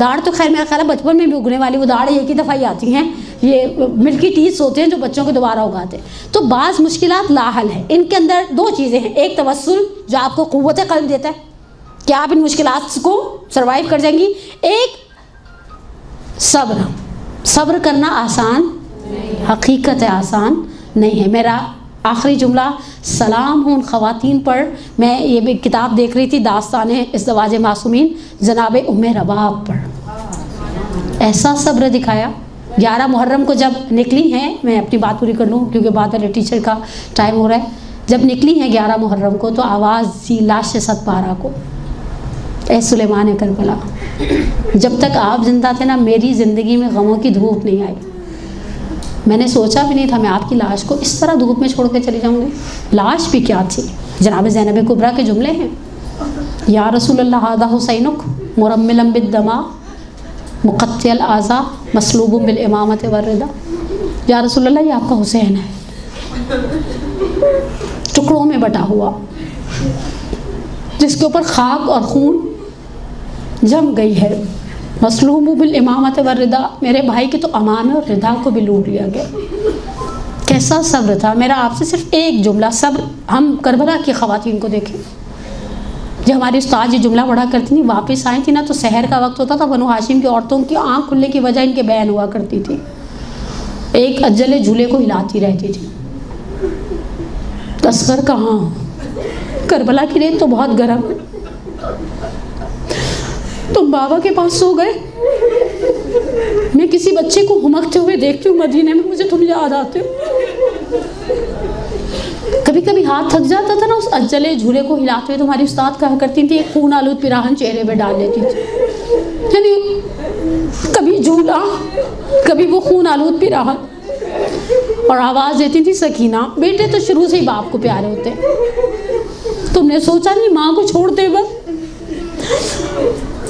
داڑھ تو خیر میرا خیال ہے بچپن میں بھی اگنے والی وہ داڑھ ایک ہی دفعہ ہی آتی ہیں، یہ ملکی ٹیتھس ہوتے ہیں جو بچوں کو دوبارہ اگاتے ہیں. تو بعض مشکلات لاحل ہیں. ان کے اندر دو چیزیں ہیں، ایک توسل جو آپ کو قوت قلب دیتا ہے کہ آپ ان مشکلات کو سروائیو کر جائیں گی، ایک صبر کرنا آسان حقیقت ہے آسان نہیں ہے. میرا آخری جملہ سلام ہوں خواتین پر. میں یہ بھی کتاب دیکھ رہی تھی داستان ازدواج معصومین، جناب ام رباب پر ایسا صبر دکھایا. 11 محرم کو جب نکلی ہیں، میں اپنی بات پوری کر لوں کیونکہ بعد والے ٹیچر کا ٹائم ہو رہا ہے، جب نکلی ہیں 11 محرم کو تو آواز تھی لاش 7 کو، اے سلیمان کربلا جب تک آپ زندہ تھے نا میری زندگی میں غموں کی دھوپ نہیں آئی. میں نے سوچا بھی نہیں تھا میں آپ کی لاش کو اس طرح دھوپ میں چھوڑ کے چلی جاؤں گی. لاش بھی کیا تھی. جناب زینب کبریٰ کے جملے ہیں، یا رسول اللہ ھذا حسینک مرملا بالدماء مقطع الاعضاء مسلوب بالامامۃ والردا. یا رسول اللہ یہ آپ کا حسین ہے، ٹکڑوں میں بٹا ہوا، جس کے اوپر خاک اور خون جم گئی ہے. مسلوب بالامامۃ والردا، میرے بھائی کی تو امامہ اور ردا کو بھی لوٹ لیا گیا. کیسا صبر تھا. میرا آپ سے صرف ایک جملہ، صبر. ہم کربلا کی خواتین کو دیکھیں، جو ہماری استاد یہ جملہ پڑھا کرتی تھیں، واپس آئی تھی نا تو سحر کا وقت ہوتا تھا، بنو ہاشم کی عورتوں کی آنکھ کھلنے کی وجہ ان کے بہن ہوا کرتی تھی، ایک اجلے جھولے کو ہلاتی رہتی تھی. اصغر کہاں، کربلا کی ریت تو بہت گرم ہے، تم بابا کے پاس سو گئے. میں کسی بچے کو ہمکتے ہوئے دیکھتی ہوں مدینے میں، مجھے تم یاد آتے ہو. کبھی کبھی ہاتھ تھک جاتا تھا نا اس اجلے جھولے کو ہلاتے ہوئے، تمہاری استاد کہا کرتی تھی ایک خون آلود پیراہن چہرے پہ ڈال لیتی تھی، یعنی کبھی جھولا کبھی وہ خون آلود پیراہن، اور آواز دیتی تھی سکینہ. بیٹے تو شروع سے ہی باپ کو پیارے ہوتے ہیں. تم نے سوچا نہیں ماں کو چھوڑتے وقت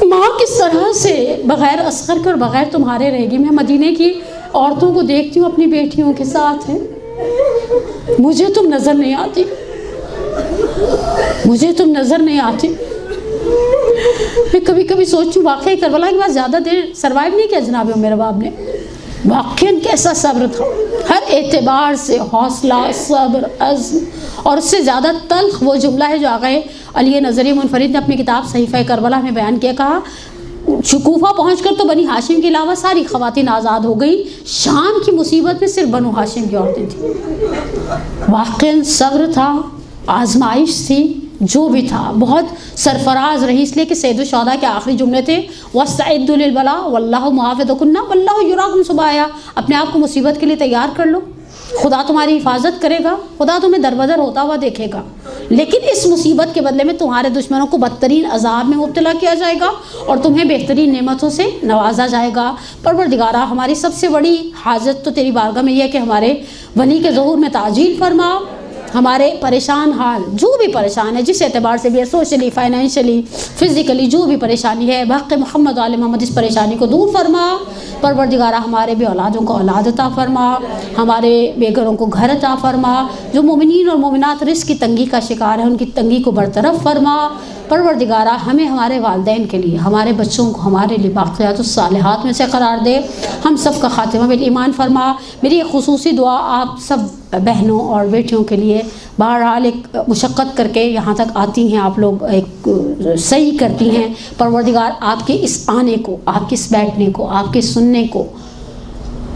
ماں کس طرح سے بغیر اصغر کے اور بغیر تمہارے رہے گی. میں مدینے کی عورتوں کو دیکھتی ہوں اپنی بیٹیوں کے ساتھ ہیں، مجھے تم نظر نہیں آتی، مجھے تم نظر نہیں آتی. میں کبھی کبھی سوچتی ہوں واقعی کربلا کے بعد زیادہ دیر سروائیو نہیں کیا جناب ام رباب نے. واقعی کیسا صبر تھا، ہر اعتبار سے حوصلہ، صبر، عزم. اور اس سے زیادہ تلخ وہ جملہ ہے جو آقا علی نظری منفرد نے اپنی کتاب صحیفہ کربلا میں بیان کیا. کہا شکوفہ پہنچ کر تو بنی ہاشم کے علاوہ ساری خواتین آزاد ہو گئی، شام کی مصیبت میں صرف بنو ہاشم کی عورتیں تھیں. واقعی صبر تھا، آزمائش تھی، جو بھی تھا بہت سرفراز رہی. اس لیے کہ سید الشہداء کے آخری جملے تھے وَاسْتَعِدُّوا لِلْبَلَاءِ وَاللَّهُ مُحَافِظُكُنَّ وَاللَّهُ يُرَاكُمْ سُبَايَا. اپنے آپ کو مصیبت کے لیے تیار کر لو، خدا تمہاری حفاظت کرے گا، خدا تمہیں در بدر ہوتا ہوا دیکھے گا. لیکن اس مصیبت کے بدلے میں تمہارے دشمنوں کو بدترین عذاب میں مبتلا کیا جائے گا اور تمہیں بہترین نعمتوں سے نوازا جائے گا. پروردگارہ ہماری سب سے بڑی حاجت تو تیری بارگاہ میں یہ ہے کہ ہمارے ولی کے ظہور میں تعجیل فرما. ہمارے پریشان حال جو بھی پریشان ہے، جس اعتبار سے بھی ہے، سوشلی، فائنینشلی، فزیکلی، جو بھی پریشانی ہے، بحق محمد علیہ محمد اس پریشانی کو دور فرما. پروردگارہ ہمارے بے اولادوں کو اولاد عطا فرما، ہمارے بے گھروں کو گھر عطا فرما. جو مومنین اور مومنات رزق کی تنگی کا شکار ہیں ان کی تنگی کو برطرف فرما. پروردگارہ ہمیں ہمارے والدین کے لیے، ہمارے بچوں کو ہمارے لیے باقیات الصالحات میں سے قرار دے. ہم سب کا خاتمہ بالایمان فرما. میری ایک خصوصی دعا آپ سب بہنوں اور بیٹیوں کے لیے. بہرحال ایک مشقت کر کے یہاں تک آتی ہیں آپ لوگ، ایک صحیح کرتی ہیں. پروردگار آپ کے اس آنے کو، آپ کے اس بیٹھنے کو، آپ کے سننے کو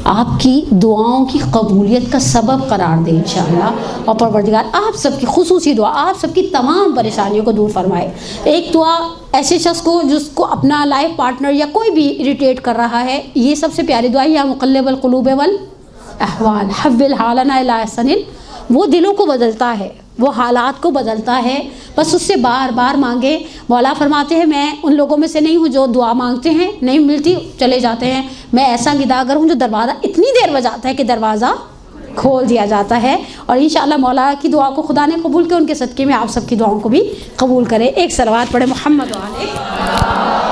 آپ کی دعاؤں کی قبولیت کا سبب قرار دے انشاءاللہ. اور پروردگار آپ سب کی خصوصی دعا آپ سب کی تمام پریشانیوں کو دور فرمائے. ایک دعا ایسے شخص کو جس کو اپنا لائف پارٹنر یا کوئی بھی اریٹیٹ کر رہا ہے، یہ سب سے پیاری دعا ہے، یا مقلب القلوب والاحوال حول حالنا الی احسن. وہ دلوں کو بدلتا ہے، وہ حالات کو بدلتا ہے، بس اس سے بار بار مانگے. مولا فرماتے ہیں میں ان لوگوں میں سے نہیں ہوں جو دعا مانگتے ہیں نہیں ملتی چلے جاتے ہیں. میں ایسا گداگر ہوں جو دروازہ اتنی دیر بجاتا ہے کہ دروازہ کھول دیا جاتا ہے. اور انشاءاللہ مولا کی دعا کو خدا نے قبول کیا، ان کے صدقے میں آپ سب کی دعاؤں کو بھی قبول کرے. ایک صلوات پڑھے محمد علیہ.